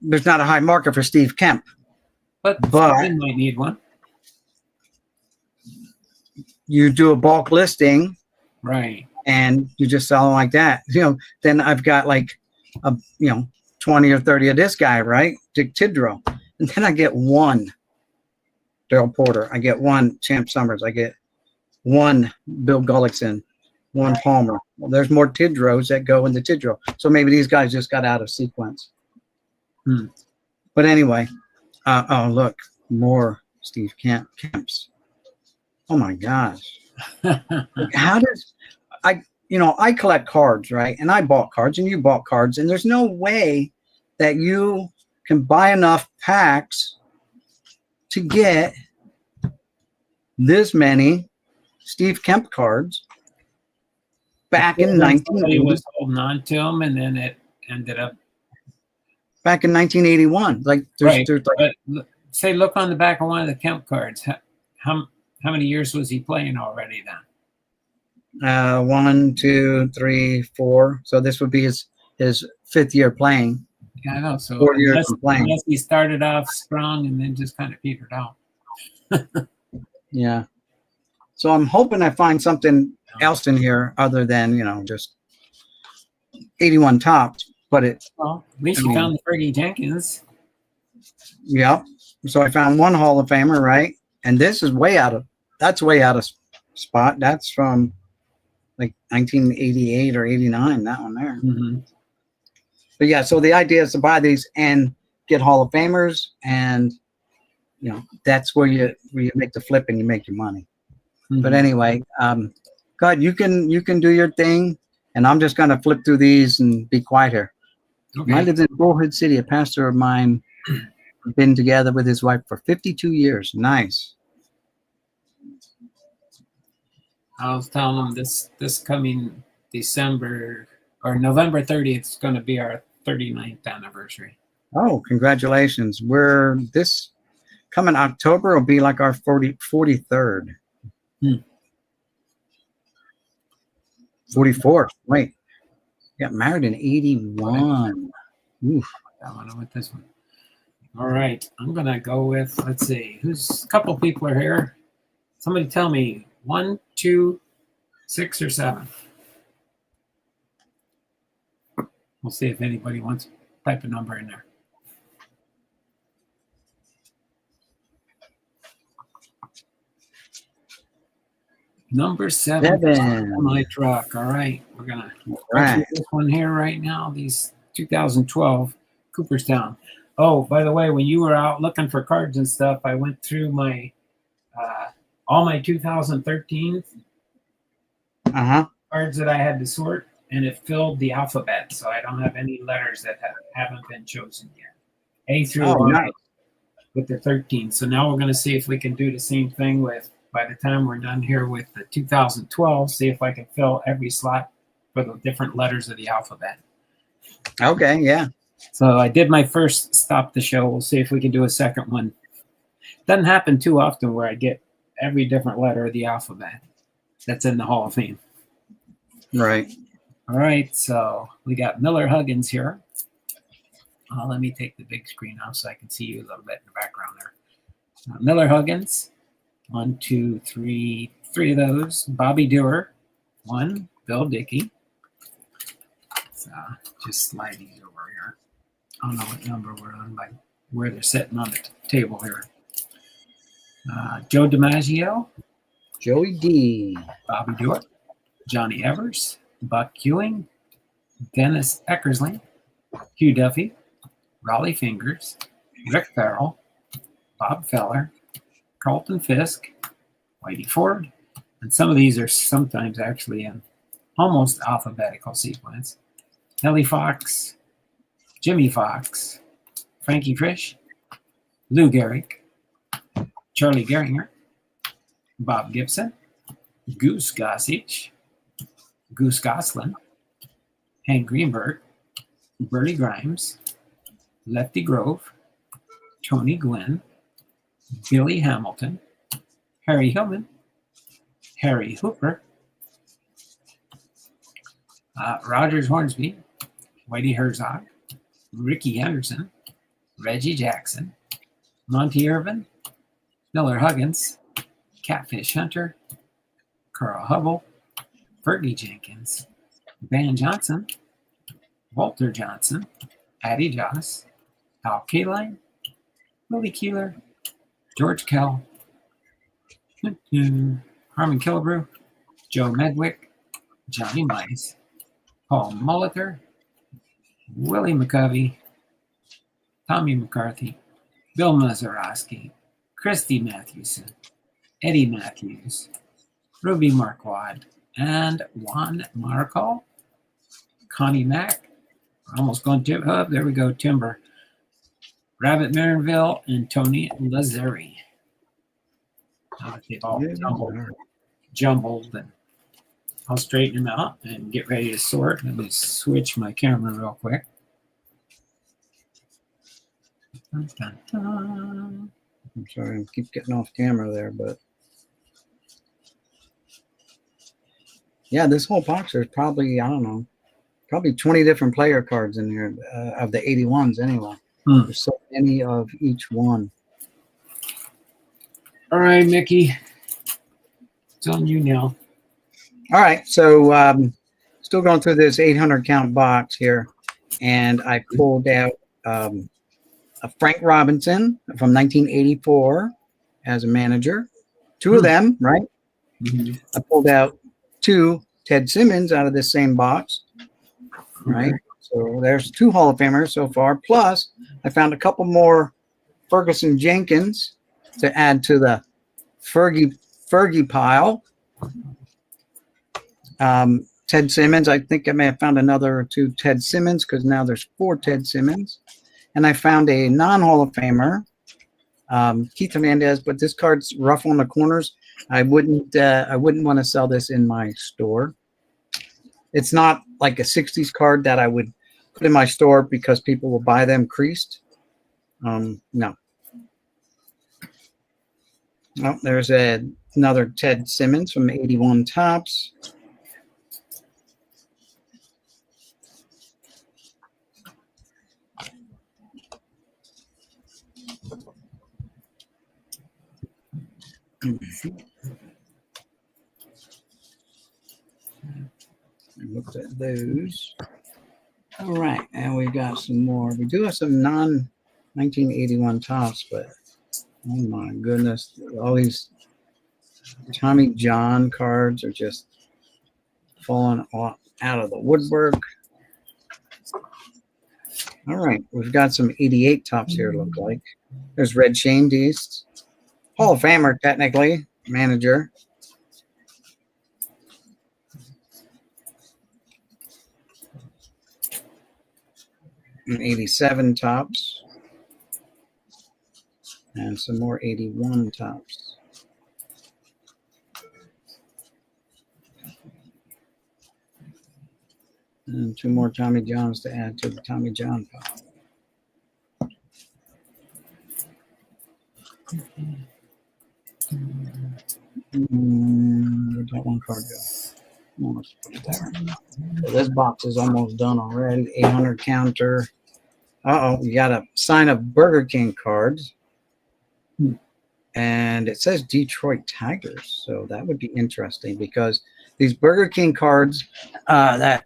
there's not a high market for Steve Kemp, but you might need one. You do a bulk listing, right? And you just sell them like that. Then I've got like 20 or 30 of this guy, right? Dick Tidrow. And then I get one Daryl Porter. I get one Champ Summers. I get one Bill Gullickson, one Palmer. Well, there's more Tidrows that go in the Tidrow. So maybe these guys just got out of sequence. But anyway, oh, look, more Steve Kemps. Oh, my gosh. How does I collect cards, right? And I bought cards and you bought cards. And there's no way that you can buy enough packs to get this many Steve Kemp cards back in 1980. He was holding on to them, and then it ended up back in 1981. Like, there's like, but say, look on the back of one of the Kemp cards. How many years was he playing already then? 1, 2, 3, 4. So this would be his 5th year playing. Yeah, I know. So 4 years of playing. Unless he started off strong and then just kind of petered out. Yeah. So I'm hoping I find something else in here other than, just 81 tops. But at least you found the Fergie Jenkins. Yep. So I found one Hall of Famer, right? And this is way out of spot. That's from like 1988 or 89, that one there. But yeah, so the idea is to buy these and get Hall of Famers, and that's where you make the flip and you make your money. But anyway, God, you can do your thing, and I'm just gonna flip through these and be quiet here. Okay. I lived in Bullhead City. A pastor of mine been together with his wife for 52 years. Nice. I was telling him this coming December or November 30th is going to be our 39th anniversary. Oh, congratulations. This coming October will be like our 44th. 44th. Wait. Got married in 81. Oof. I went with this one. All right. I'm going to go with, let's see, a couple people are here. Somebody tell me 1, 2, 6, or 7. We'll see if anybody wants to type a number in there. Number 7 on my truck. All right. We're going to do this one here right now. These 2012 Cooperstown. Oh, by the way, when you were out looking for cards and stuff, I went through my all my 2013 cards that I had to sort, and it filled the alphabet, so I don't have any letters that haven't been chosen yet. A through I with the 13. So now we're going to see if we can do the same thing by the time we're done here with the 2012, see if I can fill every slot for the different letters of the alphabet. Okay, yeah. So I did my first stop the show. We'll see if we can do a second one. Doesn't happen too often where I get every different letter of the alphabet that's in the Hall of Fame. Right. All right, so we got Miller Huggins here. Let me take the big screen off so I can see you a little bit in the background there. Miller Huggins, 1, 2, 3, 3 of those. Bobby Dewar, 1. Bill Dickey. So just slide these over here. I don't know what number we're on by where they're sitting on the table here. Joe DiMaggio, Joey D. Bobby Dewar, Johnny Evers, Buck Ewing, Dennis Eckersley, Hugh Duffy, Raleigh Fingers, Rick Farrell, Bob Feller, Carlton Fisk, Whitey Ford, and some of these are sometimes actually in almost alphabetical sequence. Nellie Fox, Jimmy Fox, Frankie Frisch, Lou Gehrig, Charlie Gehringer, Bob Gibson, Goose Gossage, Goose Goslin, Hank Greenberg, Bertie Grimes, Lefty Grove, Tony Gwynn, Billy Hamilton, Harry Hillman, Harry Hooper, Rogers Hornsby, Whitey Herzog, Ricky Henderson, Reggie Jackson, Monty Irvin, Miller Huggins, Catfish Hunter, Carl Hubble, Fergie Jenkins, Van Johnson, Walter Johnson, Addie Joss, Al Kaline, Willie Keeler, George Kell, Harmon Killebrew, Joe Medwick, Johnny Mice, Paul Molitor, Willie McCovey, Tommy McCarthy, Bill Mazeroski, Christy Mathewson, Eddie Matthews, Ruby Marquardt, and Juan Marco, Connie Mack. We're almost going to Hub. There we go, Timber. Rabbit Marinville and Tony Lazzeri. They've all jumbled, and I'll straighten them out and get ready to sort. Let me switch my camera real quick. Dun, dun, dun. I'm sorry, I keep getting off camera there, but yeah, this whole box is probably, I don't know, probably 20 different player cards in here of the 81s anyway. There's so many of each one. All right, Mickey. It's on you now. All right, so still going through this 800 count box here, and I pulled out a Frank Robinson from 1984 as a manager. Two of them, right? Mm-hmm. I pulled out 2 Ted Simmons out of this same box, right? Okay. So there's 2 Hall of Famers so far. Plus, I found a couple more Ferguson Jenkins to add to the Fergie pile. Ted Simmons, I think I may have found another 2 Ted Simmons because now there's 4 Ted Simmons. And I found a non-Hall of Famer, Keith Hernandez, but this card's rough on the corners. I wouldn't want to sell this in my store. It's not like a 60s card that I would put in my store because people will buy them creased. No. Oh, there's another Ted Simmons from 81 Topps. I looked at those. All right, and we got some more. We do have some non-1981 Topps, but oh my goodness, all these Tommy John cards are just falling out of the woodwork. All right, we've got some 88 Topps here, it looks like. There's Red Shane Deast, Hall of Famer, technically, manager. And 87 Topps. And some more 81 Topps. And 2 more Tommy Johns to add to the Tommy John pile. Where'd that one card go? Let's put it there. So this box is almost done already. 800 counter. Uh-oh, you got a sign of Burger King cards. And it says Detroit Tigers. So that would be interesting because these Burger King cards that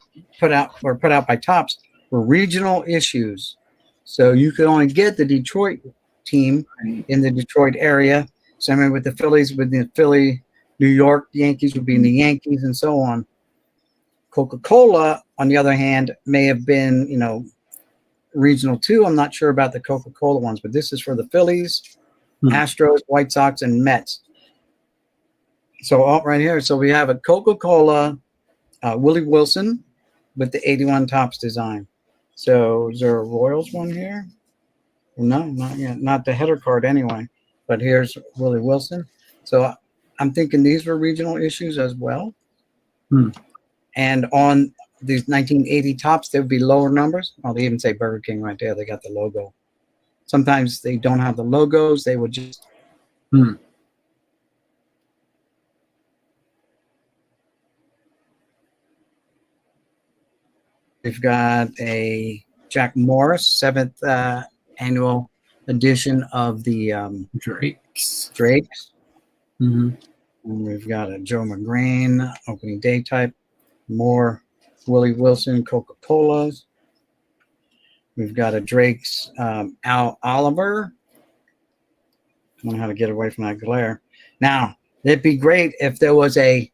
were put out by Topps were regional issues. So you could only get the Detroit team in the Detroit area. So I mean, with the Phillies, with the Philly, New York Yankees would be in the Yankees and so on. Coca-Cola, on the other hand, may have been, regional too. I'm not sure about the Coca-Cola ones, but this is for the Phillies, Astros, White Sox, and Mets. So right here, so we have a Coca-Cola Willie Wilson with the 81 Topps design. So is there a Royals one here? No, not yet. Not the header card anyway. But here's Willie Wilson. So I'm thinking these were regional issues as well. And on these 1980 Topps, there would be lower numbers. Oh, they even say Burger King right there. They got the logo. Sometimes they don't have the logos. They would just. We've got a Jack Morris, 7th annual edition of the Drakes. And we've got a Joe McGrain, opening day type. More Willie Wilson Coca-Colas. We've got a Drake's Al Oliver. I don't know how to get away from that glare. Now, it'd be great if there was a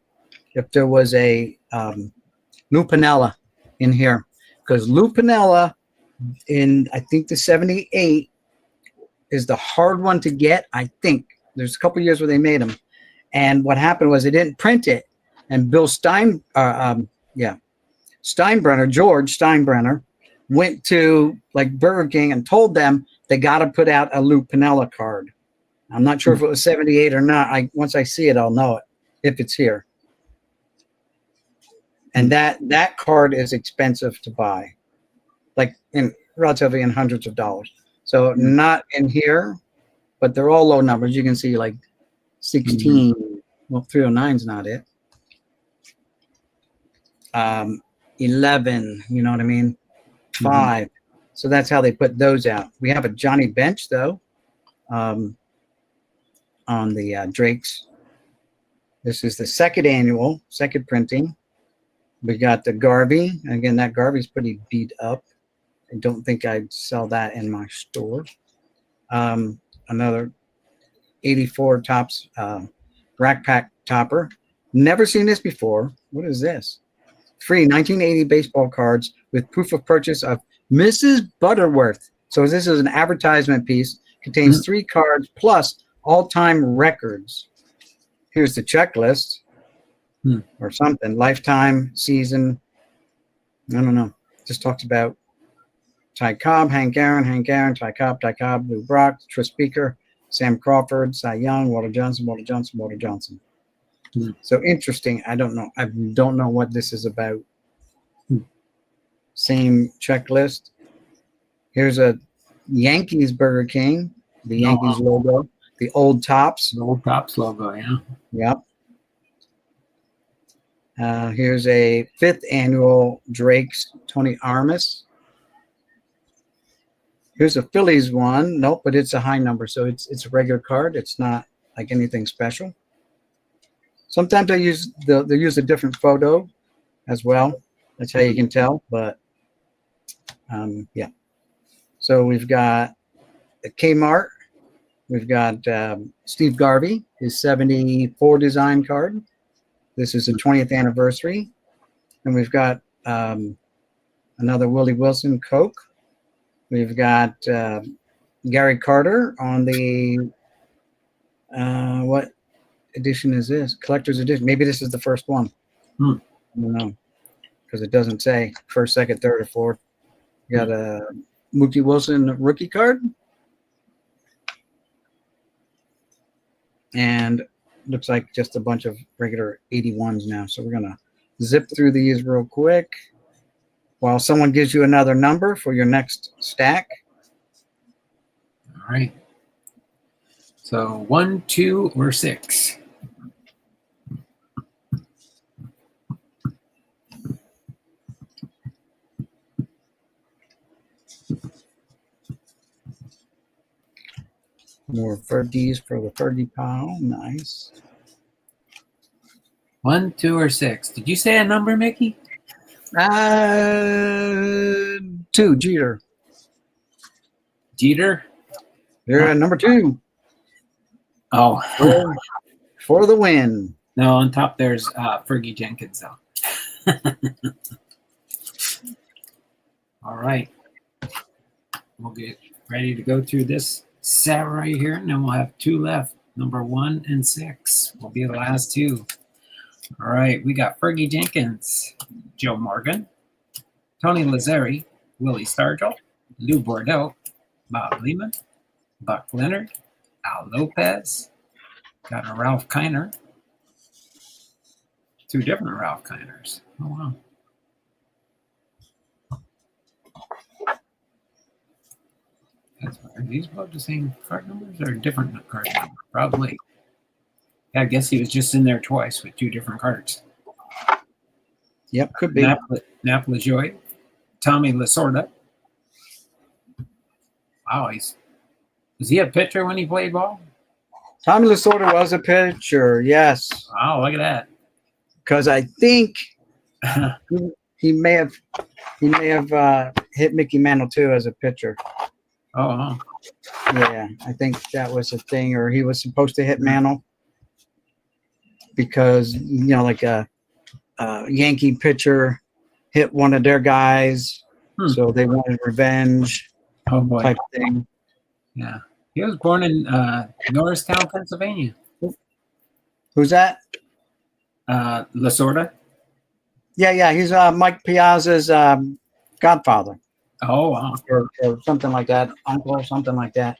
Lou Piniella in here, because Lou Piniella in, I think, the 78 is the hard one to get. I think there's a couple years where they made them, and what happened was they didn't print it, and George Steinbrenner went to like Burger King and told them they got to put out a Lou Piniella card. I'm not sure if it was 78 or not. Once I see it, I'll know it if it's here. And that card is expensive to buy, like relatively in hundreds of dollars. So not in here, but they're all low numbers. You can see like 16. Well, 309 is not it. 11. You know what I mean? 5. So that's how they put those out. We have a Johnny Bench though, on the Drakes. This is the second printing. We got the Garvey. Again, that Garvey's pretty beat up. I don't think I'd sell that in my store. Another 84 Topps Rack Pack Topper. Never seen this before. What is this? Free 1980 baseball cards with proof of purchase of Mrs. Butterworth. So this is an advertisement piece. Contains 3 cards plus all-time records. Here's the checklist. Or something. Lifetime, season. I don't know. Just talks about Ty Cobb, Hank Aaron, Ty Cobb, Lou Brock, Tris Speaker, Sam Crawford, Cy Young, Walter Johnson. So interesting. I don't know. I don't know what this is about. Same checklist. Here's a Yankees Burger King, the Yankees logo, the old Topps. The old Topps logo, yeah. Yep. Here's a 5th annual Drake's Tony Armas. Here's a Phillies one. Nope, but it's a high number, so it's a regular card. It's not like anything special. Sometimes they'll use a different photo as well. That's how you can tell. But yeah. So we've got the Kmart. We've got Steve Garvey, his 74 design card. This is the 20th anniversary. And we've got another Willie Wilson Coke. We've got Gary Carter on the, what edition is this? Collector's edition. Maybe this is the first one. I don't know. Because it doesn't say first, second, third, or fourth. We got a Mookie Wilson rookie card. And looks like just a bunch of regular 81s now. So we're going to zip through these real quick while someone gives you another number for your next stack. All right. So 1, 2, or 6. More Ferdies for the Ferdy pile. Nice. 1, 2, or 6. Did you say a number, Mickey? 2, Jeter. Jeter? You're number 2 Oh, for the win. no, on top there's Fergie Jenkins, though. All right. We'll get ready to go through this set right here, and then we'll have 2 left. Number 1 and 6 will be the last 2. All right, we got Fergie Jenkins, Joe Morgan, Tony Lazzeri, Willie Stargell, Lou Bordeaux, Bob Lehman, Buck Leonard, Al Lopez, got a Ralph Kiner, 2 different Ralph Kiners. Oh, wow. Are these both the same card numbers or different card numbers? Probably. I guess he was just in there twice with 2 different cards. Yep, could be. Nap LaJoie, Tommy Lasorda. Wow, was he a pitcher when he played ball? Tommy Lasorda was a pitcher, yes. Wow, look at Because I think that. he may have hit Mickey Mantle too as a pitcher. Oh, wow. Yeah, I think that was a thing, or he was supposed to hit Mantle because like a Yankee pitcher hit one of their guys, so they wanted revenge. Oh boy. Type thing. Yeah, he was born in Norristown, Pennsylvania. Who's that? Lasorda. Yeah, he's Mike Piazza's godfather. Oh, wow. Or something like that, uncle or something like that.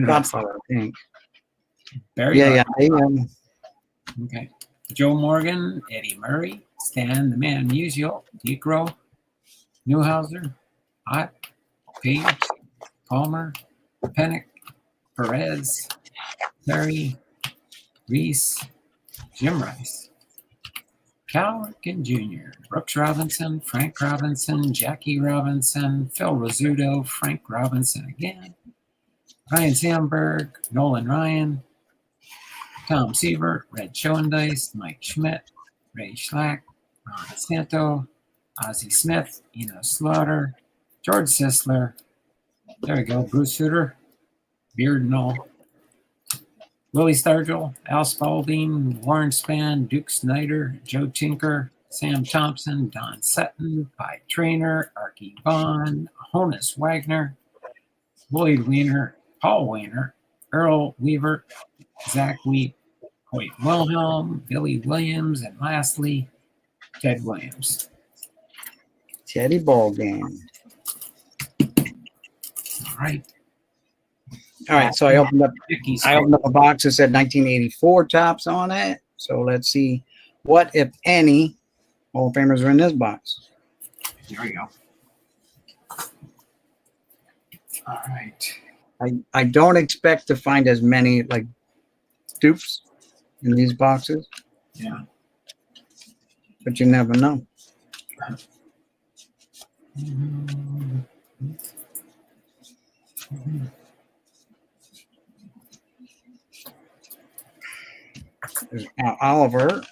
Godfather, I think. Very yeah. Okay. Joe Morgan, Eddie Murray, Stan the Man Musial, Decro, Newhouser, Ott, Page, Palmer, Pennick, Perez, Terry, Reese, Jim Rice, Cal Ripken Jr., Brooks Robinson, Frank Robinson, Jackie Robinson, Phil Rizzuto, Frank Robinson again, Ryan Sandberg, Nolan Ryan, Tom Sievert, Red Schoendice, Mike Schmidt, Ray Schlack, Ron Santo, Ozzie Smith, Eno Slaughter, George Sisler, there we go, Bruce Sutter, Beardnall, Willie Stargell, Al Spalding, Warren Spann, Duke Snyder, Joe Tinker, Sam Thompson, Don Sutton, Pi Trainer, Archie Vaughn, Honus Wagner, Lloyd Weiner, Paul Weiner, Earl Weaver, Zach Wheat, Hoyt Wilhelm, Billy Williams, and lastly, Ted Williams. Teddy Ball Game. All right. All right, so I opened up a box that said 1984 tops on it. So let's see what, if any, Hall of Famers are in this box. There we go. All right. I don't expect to find as many like dupes in these boxes. Yeah. But you never know. There's Al Oliver.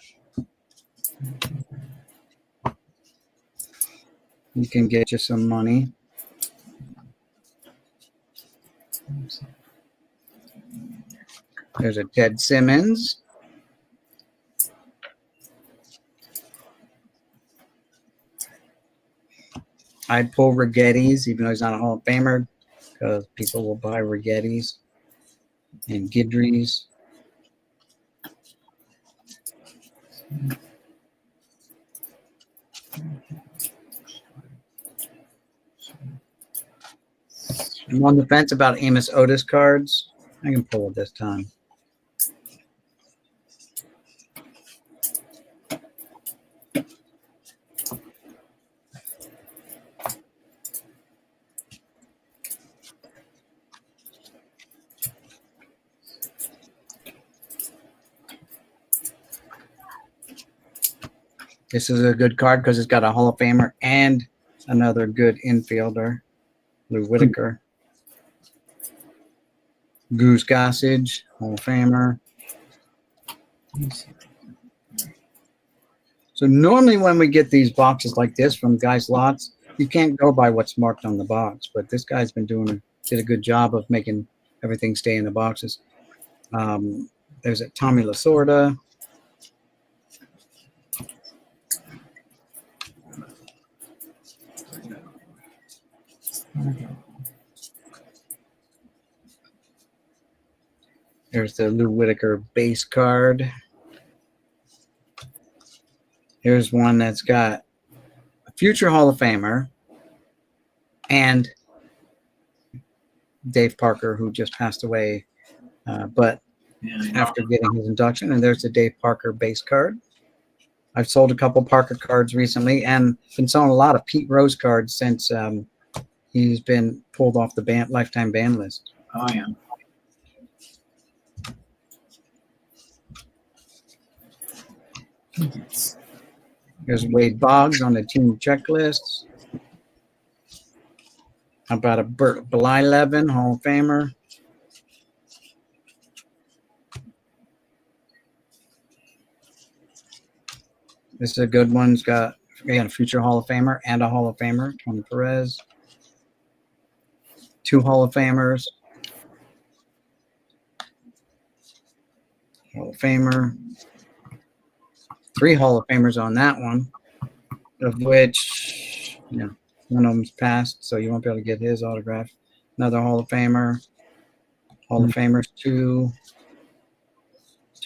You can get you some money. There's a Ted Simmons. I'd pull Rigetti's, even though he's not a Hall of Famer, because people will buy Rigetti's and Guidry's. I'm on the fence about Amos Otis cards. I can pull it this time. This is a good card because it's got a Hall of Famer and another good infielder, Lou Whitaker. Goose Gossage, Hall of Famer. So normally when we get these boxes like this from guys' lots, you can't go by what's marked on the box. But this guy's been did a good job of making everything stay in the boxes. There's a Tommy Lasorda. There's the Lou Whitaker base card. Here's one that's got a future Hall of Famer and Dave Parker, who just passed away, but after getting his induction. And there's the Dave Parker base card. I've sold a couple Parker cards recently and been selling a lot of Pete Rose cards since he's been pulled off the lifetime ban list. Oh, yeah. There's Wade Boggs on the team checklist. How about a Bert Blyleven, Hall of Famer? This is a good one. It's got, again, a future Hall of Famer and a Hall of Famer, Tony Perez. 2 Hall of Famers. Hall of Famer. 3 Hall of Famers on that one, of which, one of them's passed, so you won't be able to get his autograph. Another Hall of Famer. Hall of Famers, 2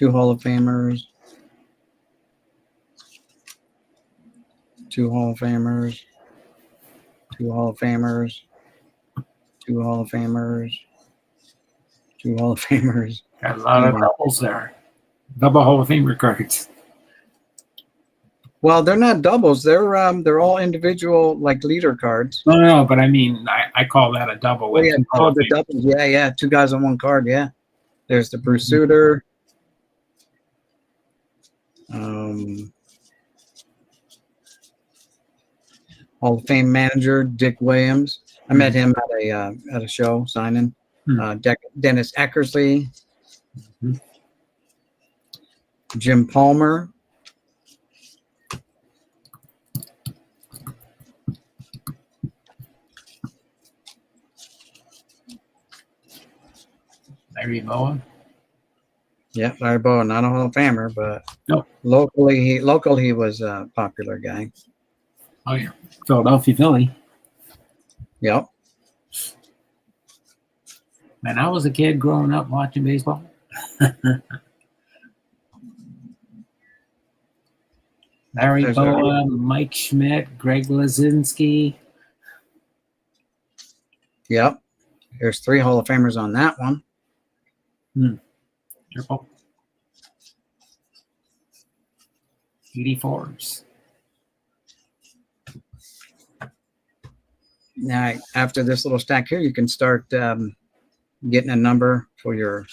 Hall of Famers. 2 Hall of Famers. 2 Hall of Famers. 2 Hall of Famers. 2 Hall of Famers. Got a lot of doubles there. Double Hall of Famer cards. Well, they're not doubles. They're all individual, like, leader cards. No, but I mean, I call that a double. Oh, yeah, the doubles. Yeah. 2 guys on 1 card, yeah. There's the Bruce Sutter. Hall of Fame manager, Dick Williams. I met him at a show signing. Dennis Eckersley. Jim Palmer. Larry Bowen. Yeah, Larry Bowen, not a Hall of Famer, but no. Locally he was a popular guy. Oh yeah, Philadelphia Philly. Yep. Man, I was a kid growing up watching baseball. Larry Bowen, Mike Schmidt, Greg Lazinski. Yep. There's 3 Hall of Famers on that one. Triple. 84s. Now, after this little stack here, you can start getting a number for your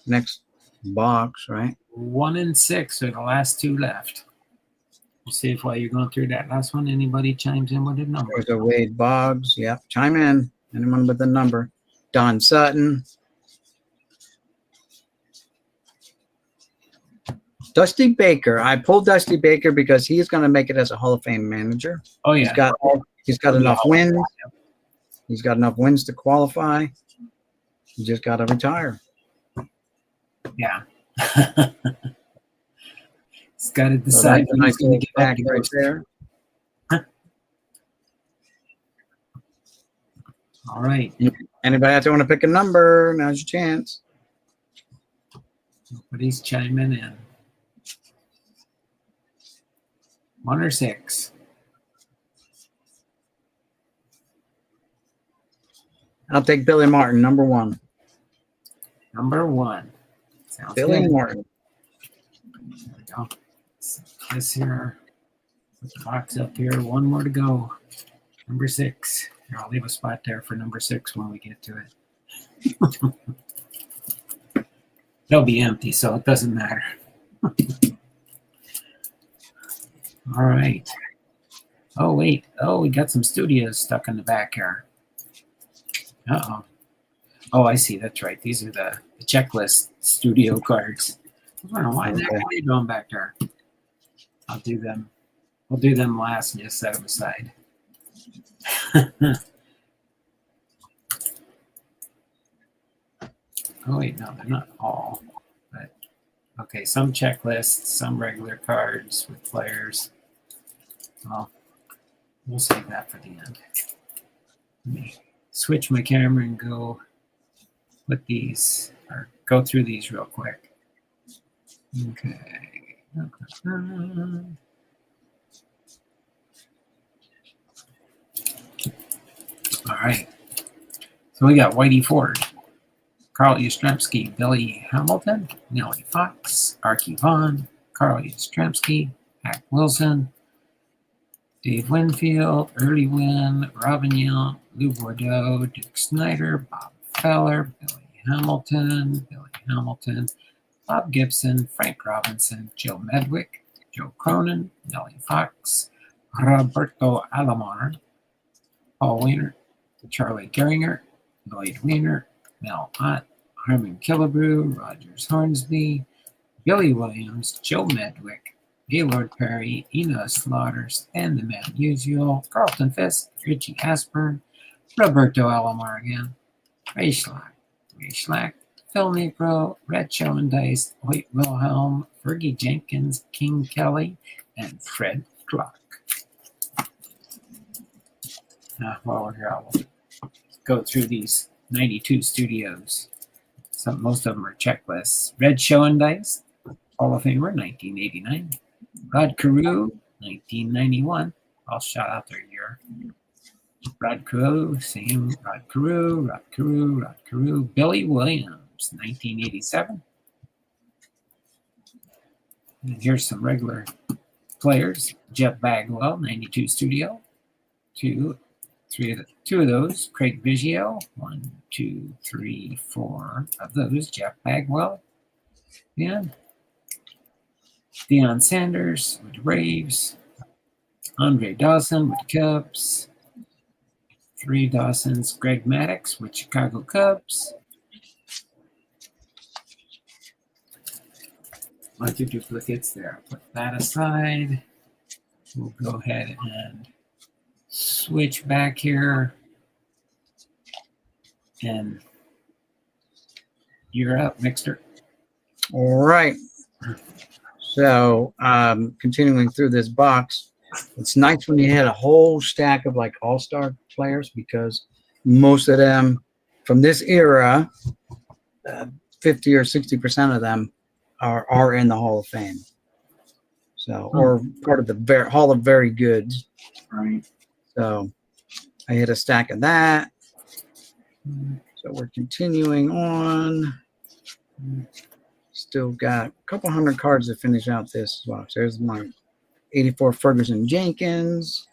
next box, right? 1 and 6 are the last 2 left. We'll see if while you're going through that last one, anybody chimes in with a number. There's a Wade Boggs. Yep, chime in. Anyone with the number. Don Sutton. Dusty Baker. I pulled Dusty Baker because he's going to make it as a Hall of Fame manager. Oh yeah, he's got enough wins. He's got enough wins to qualify. He just got to retire. Yeah. He's got to decide. So nice little back right there. All right. Anybody out there want to pick a number? Now's your chance. Nobody's chiming in. 1 or 6? I'll take Billy Martin, number 1. Number 1. Sounds Billy good. Martin. There we go. This here. Put the box up here. 1 more to go. Number 6. Here, I'll leave a spot there for number 6 when we get to it. They'll be empty, so it doesn't matter. All right. Oh, wait. Oh, we got some studios stuck in the back here. Uh-oh. Oh, I see. That's right. These are the checklist studio cards. I don't know why the heck Okay. are they going back there. I'll do them. We'll do them last and just set them aside. Oh wait, no, they're not all. But okay, some checklists, some regular cards with players. Well, we'll save that for the end. Let me switch my camera and go with these, or go through these real quick. Okay. All right. So we got Whitey Ford, Carl Yastrzemski, Billy Hamilton, Nellie Fox, Archie Vaughn, Carl Yastrzemski, Hack Wilson, Dave Winfield, Early Wynn, Robin Yount, Lou Bordeaux, Duke Snyder, Bob Feller, Billy Hamilton, Bob Gibson, Frank Robinson, Joe Medwick, Joe Cronin, Nellie Fox, Roberto Alomar, Paul Weiner, Charlie Geringer, Lloyd Weiner, Mel Ott, Herman Killebrew, Rogers Hornsby, Billy Williams, Joe Medwick, Gaylord Perry, Ina Slaughter, Stan the Man Usual, Carlton Fisk, Richie Aspern, Roberto Alomar again, Ray Schlack, Phil Nepro, Red Show and Dice, Hoyt Wilhelm, Fergie Jenkins, King Kelly, and Fred Glock. While we're here, I will go through these 92 studios. Most of them are checklists. Red Show and Dice, Hall of Famer, 1989. Rod Carew, 1991. I'll shout out their year. Rod Carew, same. Rod Carew. Billy Williams, 1987. And here's some regular players. Jeff Bagwell, 92 studio. Two of those. Craig Biggio, 1, 2, 3, 4 of those. Jeff Bagwell. And Deion Sanders with the Braves. Andre Dawson with the Cubs. 3 Dawsons. Greg Maddux with Chicago Cubs. Bunch of duplicates there. Put that aside. We'll go ahead and switch back here. And you're up, Mixter. All right. So, continuing through this box, it's nice when you had a whole stack of like all-star players because most of them from this era, 50 or 60% of them are in the Hall of Fame. So, or part of the Hall of Very Goods. Right. So, I had a stack of that. So we're continuing on. Still got a couple hundred cards to finish out this box. There's my 84 Ferguson Jenkins.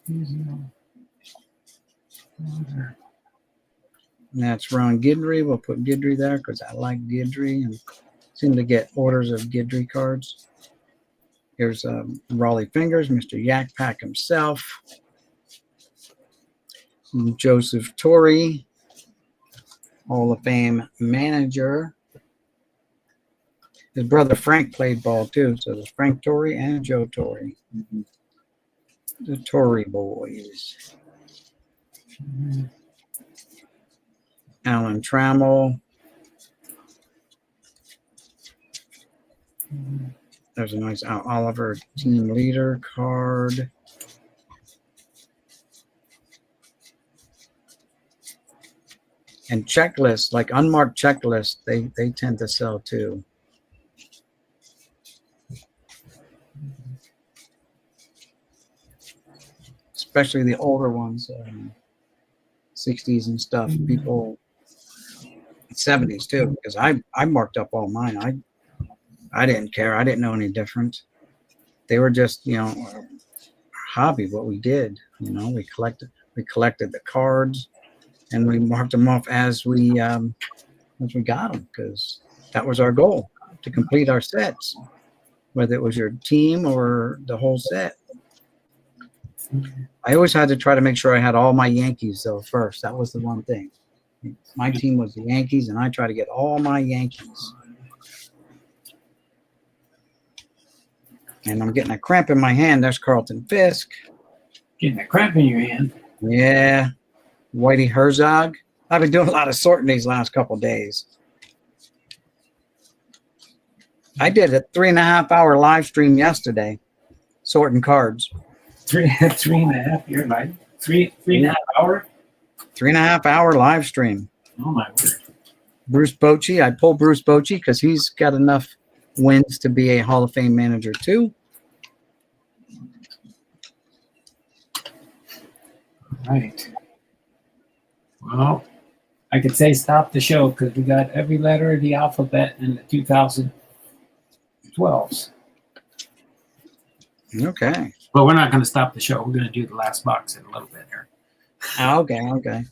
And that's Ron Guidry. We'll put Guidry there because I like Guidry and seem to get orders of Guidry cards. Here's Raleigh Fingers, Mr. Yak Pack himself. Joseph Torre, Hall of Fame manager. His brother Frank played ball too, so there's Frank Torre and Joe Torre. The Torre boys. Alan Trammell. There's a nice Al Oliver team leader card. And checklists, like unmarked checklists, they tend to sell too. Especially the older ones, 60s and stuff. People, 70s too, because I marked up all mine. I didn't care. I didn't know any different. They were just, a hobby, what we did. We collected the cards. And we marked them off as we got them because that was our goal, to complete our sets, whether it was your team or the whole set. I always had to try to make sure I had all my Yankees though first. That was the one thing. My team was the Yankees, and I try to get all my Yankees. And I'm getting a cramp in my hand. There's Carlton Fisk. Getting a cramp in your hand. Yeah. Whitey Herzog. I've been doing a lot of sorting these last couple of days. I did a 3.5-hour live stream yesterday, sorting cards. 3.5. You're right. 3.5 hour. 3.5-hour live stream. Oh my word. Bruce Bochy. I pulled Bruce Bochy because he's got enough wins to be a Hall of Fame manager too. Right. Well, I could say stop the show because we got every letter of the alphabet in the 2012s. Okay. But we're not going to stop the show. We're going to do the last box in a little bit here. Okay.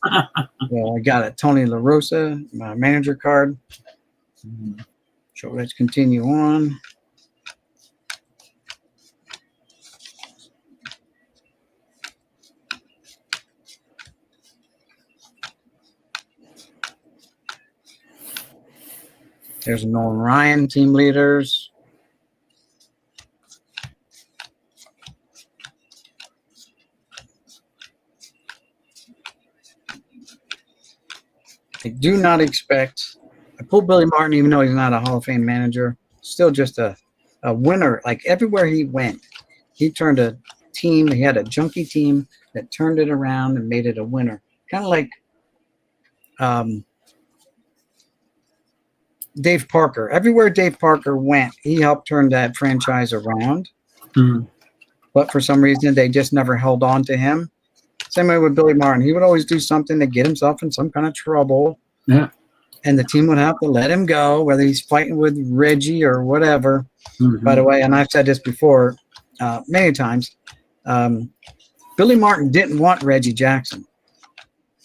Well, I got a Tony La Rosa, my manager card. So let's continue on. There's Nolan Ryan, team leaders. I do not expect. I pulled Billy Martin, even though he's not a Hall of Fame manager. Still just a winner. Like everywhere he went, he turned a team. He had a junkie team that turned it around and made it a winner. Kind of like Dave Parker. Everywhere Dave Parker went, he helped turn that franchise around. Mm-hmm. But for some reason, they just never held on to him. Same way with Billy Martin. He would always do something to get himself in some kind of trouble. Yeah. And the team would have to let him go, whether he's fighting with Reggie or whatever. Mm-hmm. By the way, and I've said this before many times, Billy Martin didn't want Reggie Jackson.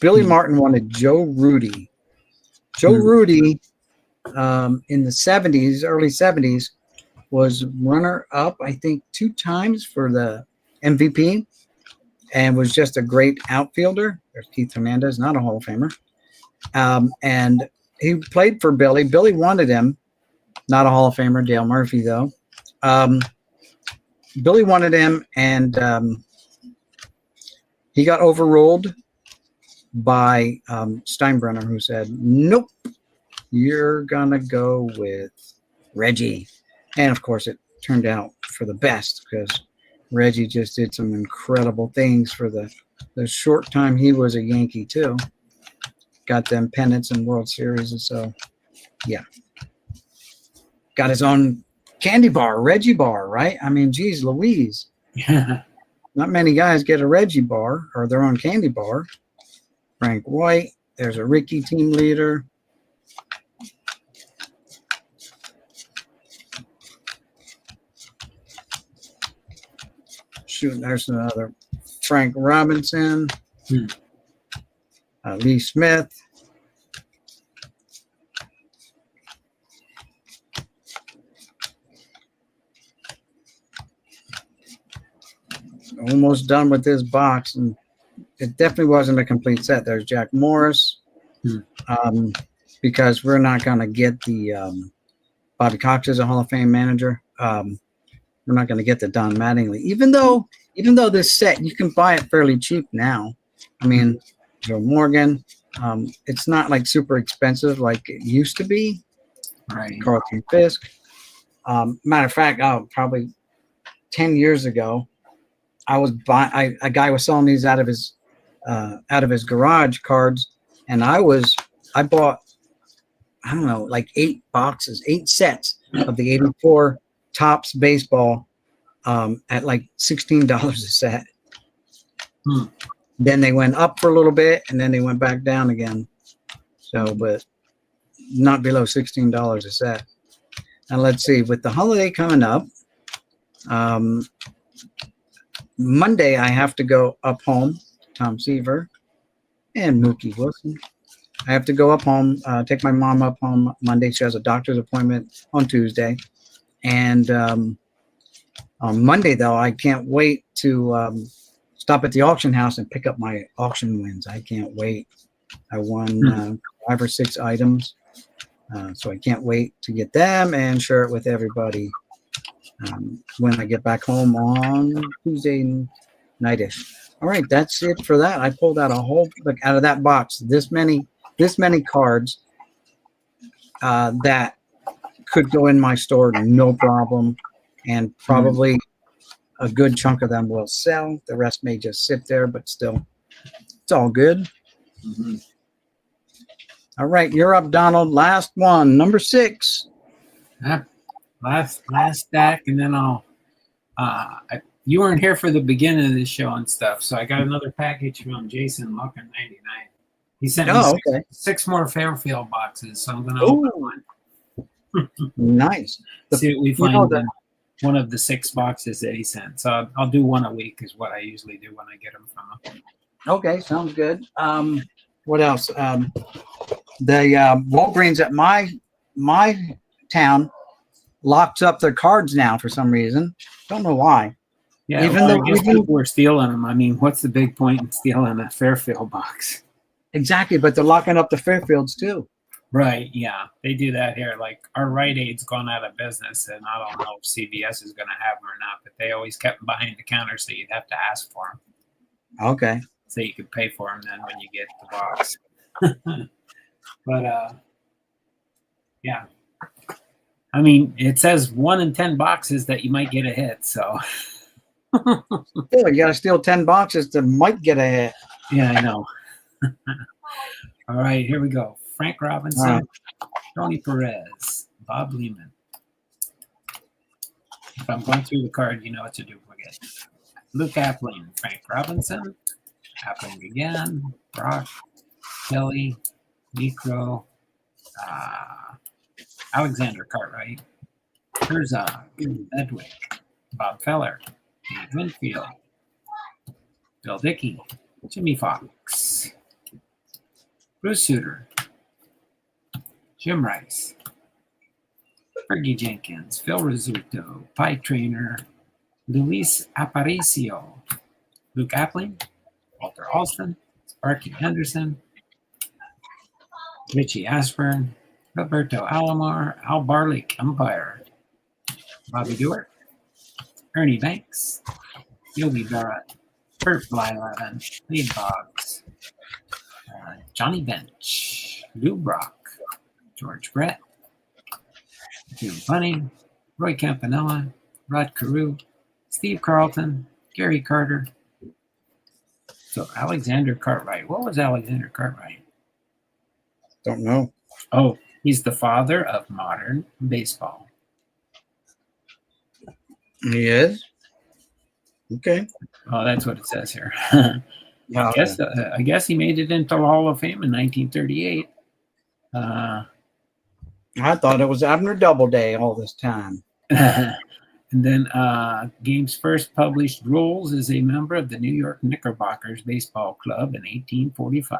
Billy Martin wanted Joe Rudy. Joe Rudy in the 70s, early 70s, was runner-up, I think, 2 times for the MVP and was just a great outfielder. There's Keith Hernandez, not a Hall of Famer. And he played for Billy. Billy wanted him. Not a Hall of Famer, Dale Murphy, though. Billy wanted him, and he got overruled by Steinbrenner, who said, nope, you're going to go with Reggie. And, of course, it turned out for the best because Reggie just did some incredible things for the short time he was a Yankee, too. Got them pennants and World Series, and so, yeah. Got his own candy bar, Reggie bar, right? I mean, geez, Louise. Yeah. Not many guys get a Reggie bar or their own candy bar. Frank White. There's a Ricky team leader. Shoot, there's another Frank Robinson. Lee Smith. Almost done with this box, and it definitely wasn't a complete set. There's Jack Morris, because we're not going to get the Bobby Cox as a Hall of Fame manager. We're not going to get the Don Mattingly, even though this set you can buy it fairly cheap now. I mean, Joe Morgan. It's not like super expensive like it used to be. Right. Carlton Fisk. Matter of fact, probably 10 years ago, I was buying. A guy was selling these out of his garage cards, and I bought, I don't know, like 8 sets of the '84 Topps baseball at like $16 a set. Then they went up for a little bit, and then they went back down again. So, but not below $16 a set. Now let's see. With the holiday coming up, Monday I have to go up home. Tom Seaver and Mookie Wilson. I have to go up home, take my mom up home Monday. She has a doctor's appointment on Tuesday. And on Monday, though, I can't wait to stop at the auction house and pick up my auction wins. I can't wait. I won 5 or 6 items. So I can't wait to get them and share it with everybody when I get back home on Tuesday nightish. All right, that's it for that. I pulled out a whole out of that box this many cards that could go in my store no problem, and probably a good chunk of them will sell. The rest may just sit there, but still, it's all good. Mm-hmm. All right, you're up, Donald. Last one, number 6. Last stack, and then I'll. You weren't here for the beginning of this show and stuff, so I got another package from Jason Lucker 99. He sent me 6 more Fairfield boxes, so I'm going to open one. Nice. See what we find in one of the 6 boxes that he sent. So I'll do one a week is what I usually do when I get them from him. Okay, sounds good. What else? The Walgreens at my town locks up their cards now for some reason. Don't know why. Yeah, even though I guess people were stealing them. I mean, what's the big point in stealing a Fairfield box? Exactly, but they're locking up the Fairfields too. Right, yeah. They do that here. Like, our Rite Aid's gone out of business, and I don't know if CVS is going to have them or not, but they always kept them behind the counter, so you'd have to ask for them. Okay. So you could pay for them then when you get the box. But, yeah. I mean, it says 1 in 10 boxes that you might get a hit, so... Yeah, you got to steal 10 boxes that might get a hit. Yeah, I know. All right, here we go. Frank Robinson, Tony Perez, Bob Lehman. If I'm going through the card, you know it's a duplicate. Luke Appling, Frank Robinson, Appling again, Brock, Kelly, Necro, Alexander Cartwright, Herzog, Edwick, Bob Feller, Dave Winfield, Bill Dickey, Jimmy Fox, Bruce Suter, Jim Rice, Fergie Jenkins, Phil Rizzuto, Pie Trainer, Luis Aparicio, Luke Appling, Walter Alston, Sparky Henderson, Richie Ashburn, Roberto Alomar, Al Barlick, Umpire, Bobby Dewar, Ernie Banks, Yogi Barrett, Bert Blyleven, Lee Boggs, Johnny Bench, Lou Brock, George Brett, Jim Bunny, Roy Campanella, Rod Carew, Steve Carlton, Gary Carter. So Alexander Cartwright. What was Alexander Cartwright? Don't know. Oh, he's the father of modern baseball. He is? Okay. Oh, that's what it says here. Yeah, I guess he made it into the Hall of Fame in 1938. I thought it was Abner Doubleday all this time. And then Game's first published rules as a member of the New York Knickerbockers Baseball Club in 1845.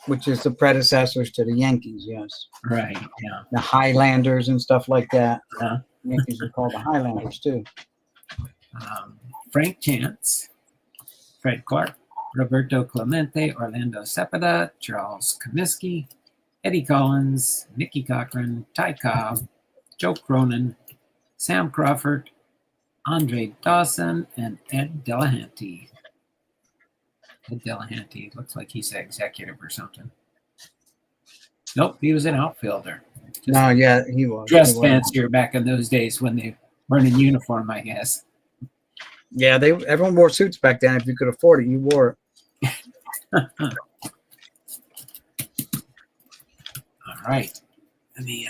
Which is the predecessors to the Yankees, yes. Right, yeah. The Highlanders and stuff like that. Uh, Yankees are called the Highlanders, too. Frank Chance, Fred Clark, Roberto Clemente, Orlando Cepeda, Charles Comiskey, Eddie Collins, Mickey Cochran, Ty Cobb, Joe Cronin, Sam Crawford, Andre Dawson, and Ed Delahanty. Ed Delahanty looks like he's an executive or something. Nope, he was an outfielder. No, yeah, he was. Dressed fancier back in those days when they weren't in uniform, I guess. Yeah, everyone wore suits back then. If you could afford it, you wore it. All right. Let me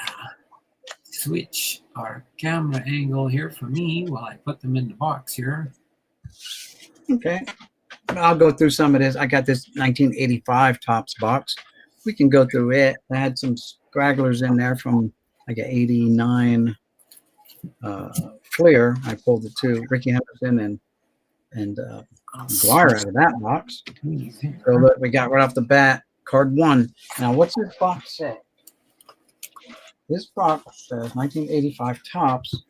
switch our camera angle here for me while I put them in the box here. Okay. I'll go through some of this. I got this 1985 Topps box. We can go through it. I had some stragglers in there from like an 89 Fleer. I pulled the 2, Ricky Henderson and Dwyer out of that box. So look, we got right off the bat, card 1. Now, what's this box say? This box says 1985 Topps,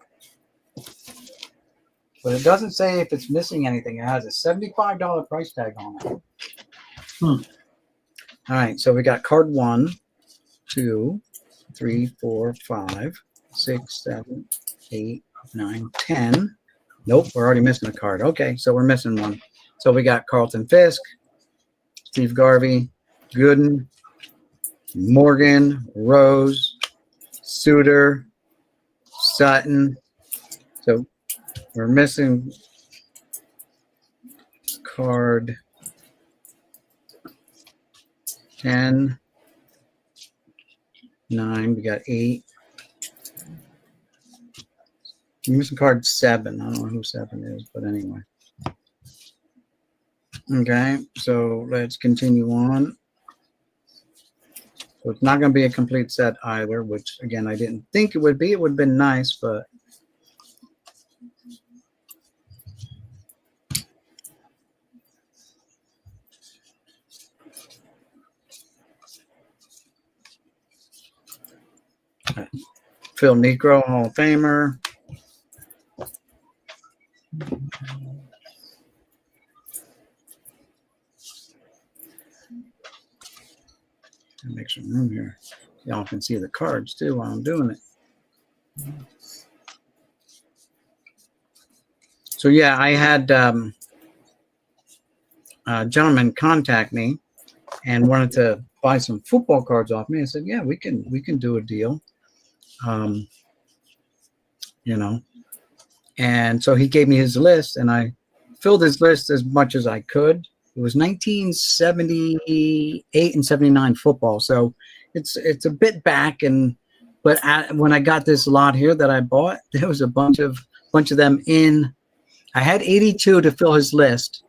but it doesn't say if it's missing anything. It has a $75 price tag on it. All right, so we got card 1, 2, 3, 4, 5, 6, 7, 8, 9, 10. Nope, we're already missing a card. Okay, so we're missing one. So we got Carlton Fisk, Steve Garvey, Gooden, Morgan, Rose, Suter, Sutton. So we're missing card 10, 9. We got 8. We're missing card 7. I don't know who 7 is, but anyway. Okay, so let's continue on. So it's not going to be a complete set either, which again, I didn't think it would be. It would have been nice, but Phil Necro, Hall of Famer. Make some room here. Y'all can see the cards too while I'm doing it. So yeah, I had a gentleman contact me and wanted to buy some football cards off me. I said, yeah, we can do a deal. You know, and so he gave me his list, and I filled his list as much as I could. It was 1978 and 79 football, so it's a bit back. But when I got this lot here that I bought, there was a bunch of them in. I had 82 to fill his list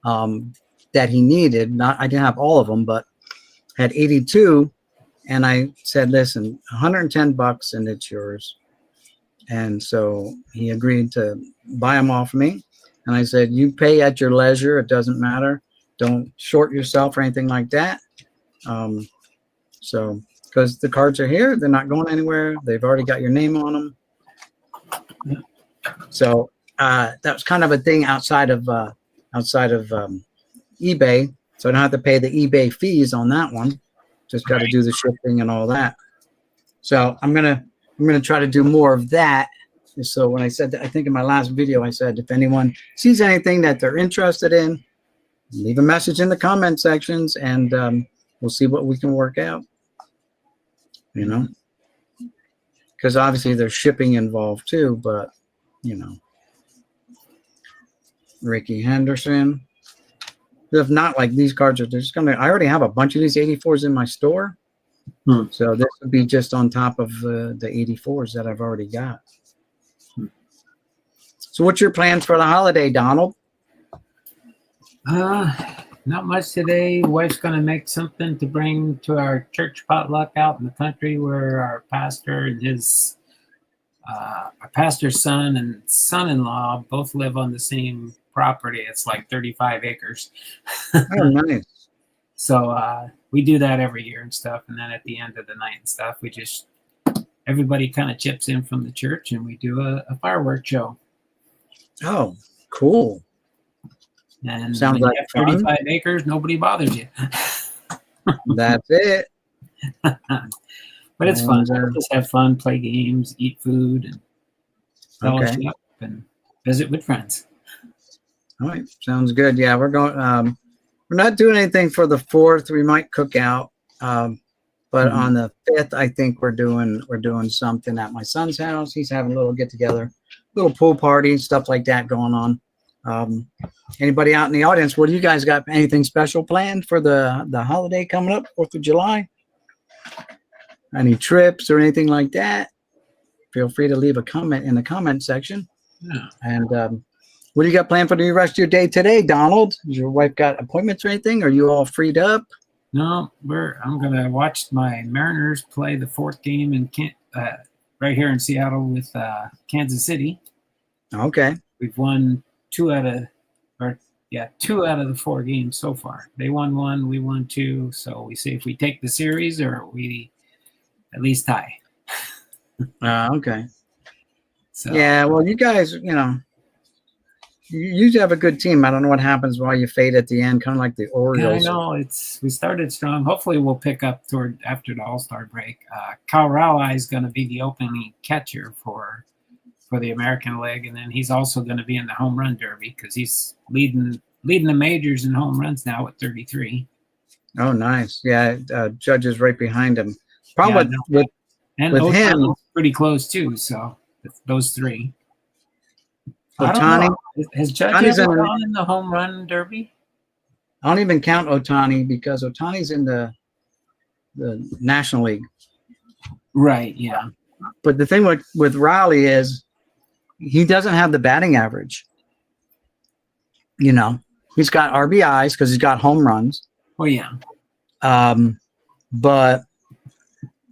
that he needed. I didn't have all of them, but had 82, and I said, "Listen, $110, and it's yours." And so he agreed to buy them off me. And I said, you pay at your leisure. It doesn't matter. Don't short yourself or anything like that. So, because the cards are here, they're not going anywhere. They've already got your name on them. So that was kind of a thing outside of eBay. So I don't have to pay the eBay fees on that one. Just got to do the shipping and all that. So I'm gonna try to do more of that. So when I said that, I think in my last video, I said, if anyone sees anything that they're interested in, leave a message in the comment sections, and we'll see what we can work out, you know, because obviously there's shipping involved too, but you know, Ricky Henderson. If not, like, these cards are just I already have a bunch of these 84s in my store. So this would be just on top of the 84s that I've already got. So what's your plans for the holiday, Donald? Not much today. Wife's going to make something to bring to our church potluck out in the country, where our pastor and our pastor's son and son-in-law both live on the same property. It's like 35 acres. Oh, nice. So we do that every year and stuff. And then at the end of the night and stuff, everybody kind of chips in from the church, and we do a fireworks show. Oh, cool. And sounds when like you have 35 acres, nobody bothers you. That's it. But it's fun. Just have fun, play games, eat food, and fellowship, and visit with friends. All right, sounds good. Yeah, we're going. We're not doing anything for the 4th. We might cook out, but on the 5th, I think we're doing something at my son's house. He's having a little get together, little pool party, stuff like that going on. Anybody out in the audience? What do you guys got? Anything special planned for the holiday coming up, 4th of July? Any trips or anything like that? Feel free to leave a comment in the comment section. Yeah. And what do you got planned for the rest of your day today, Donald? Has your wife got appointments or anything? Are you all freed up? No, I'm going to watch my Mariners play the 4th game in right here in Seattle with Kansas City. Okay. We've won 2 out of the 4 games so far. They won 1, we won 2. So we see if we take the series or we at least tie. Okay. So yeah, well, you guys, you know, you usually have a good team. I don't know what happens while you fade at the end, kind of like the Yeah, I Orioles. know we started strong. Hopefully, we'll pick up toward after the All-Star break. Cal Raleigh is going to be the opening catcher for the American League, and then he's also going to be in the home run derby because he's leading the majors in home runs now with 33. Oh, nice. Yeah, Judge is right behind him. Yeah, Problem with and with him, Ohtani's pretty close too. So those three. I don't Ohtani. know. Has Judge Ohtani's ever in- gone in the home run derby? I don't even count Ohtani because Ohtani's in the National League. Right. Yeah. But the thing with Riley is he doesn't have the batting average. You know, he's got RBIs because he's got home runs. Well, yeah. But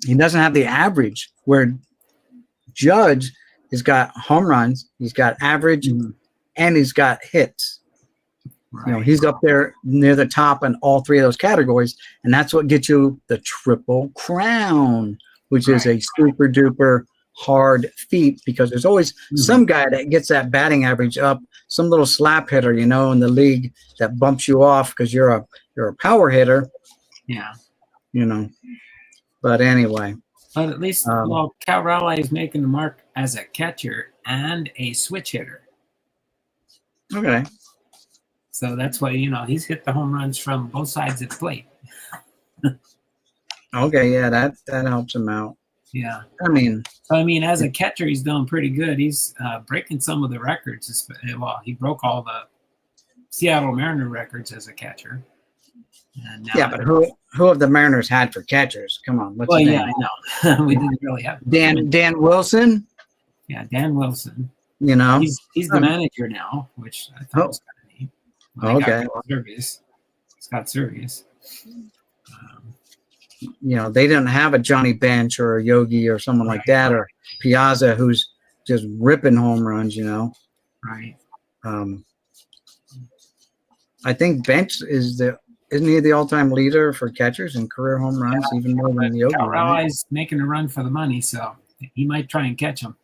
he doesn't have the average where Judge has got home runs, he's got average, and he's got hits. Right. You know, he's up there near the top in all three of those categories, and that's what gets you the Triple Crown, which is a super duper hard feat because there's always some guy that gets that batting average up, some little slap hitter, you know, in the league that bumps you off because you're a power hitter. Yeah. You know. But anyway. But at least, Cal Raleigh is making the mark as a catcher and a switch hitter. Okay. So that's why, he's hit the home runs from both sides of the plate. Okay, yeah, that helps him out. Yeah. I mean, as a catcher, he's doing pretty good. He's breaking some of the records. Well, he broke all the Seattle Mariner records as a catcher. And now yeah, but who have the Mariners had for catchers? Come on. What's his name? I know. We didn't really have Dan Wilson. Yeah, Dan Wilson. You know, he's the manager now, which I thought was kind of neat. Okay. Scott Servius. You know, they didn't have a Johnny Bench or a Yogi or someone like that, or Piazza, who's just ripping home runs. You know, right? I think Bench isn't he the all-time leader for catchers and career home runs, even more than Yogi? Cal Raleigh's making a run for the money, so he might try and catch him.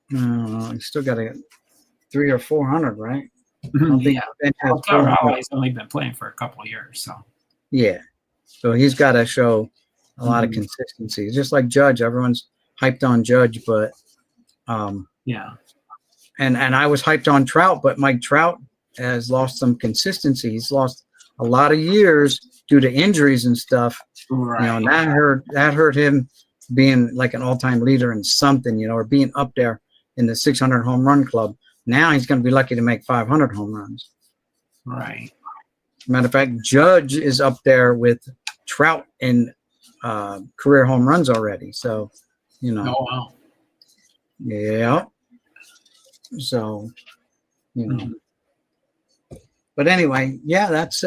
He's still got a 300 or 400, right? Cal Raleigh's only been playing for a couple of years, so yeah. So he's got to show a lot of consistency. It's just like Judge. Everyone's hyped on Judge, but yeah. And I was hyped on Trout, but Mike Trout has lost some consistency. He's lost a lot of years due to injuries and stuff. Right. You know, and that hurt him being like an all-time leader in something, you know, or being up there in the 600 home run club. Now he's going to be lucky to make 500 home runs. Right. Matter of fact, Judge is up there with Trout in career home runs already. So, you know. Oh, wow. Yeah. So, you know. But anyway, yeah, that's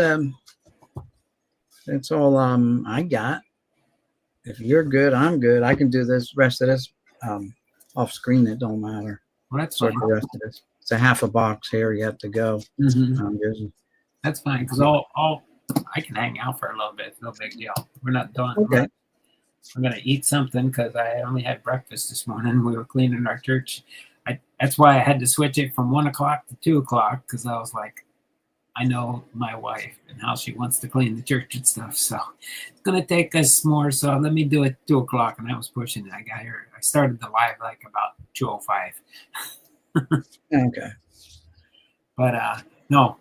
all I got. If you're good, I'm good. I can do this rest of this off screen. It don't matter. Well, that's fine. The rest of this. It's a half a box here. You have to go. That's fine because I can hang out for a little bit. No big deal. We're not done. Okay. I'm gonna eat something because I only had breakfast this morning. We were cleaning our church. That's why I had to switch it from 1 o'clock to 2 o'clock because I was like, I know my wife and how she wants to clean the church and stuff. So it's going to take us more. So let me do it 2 o'clock. And I was pushing it. I got here. I started the live like about 2:05. Okay. But no,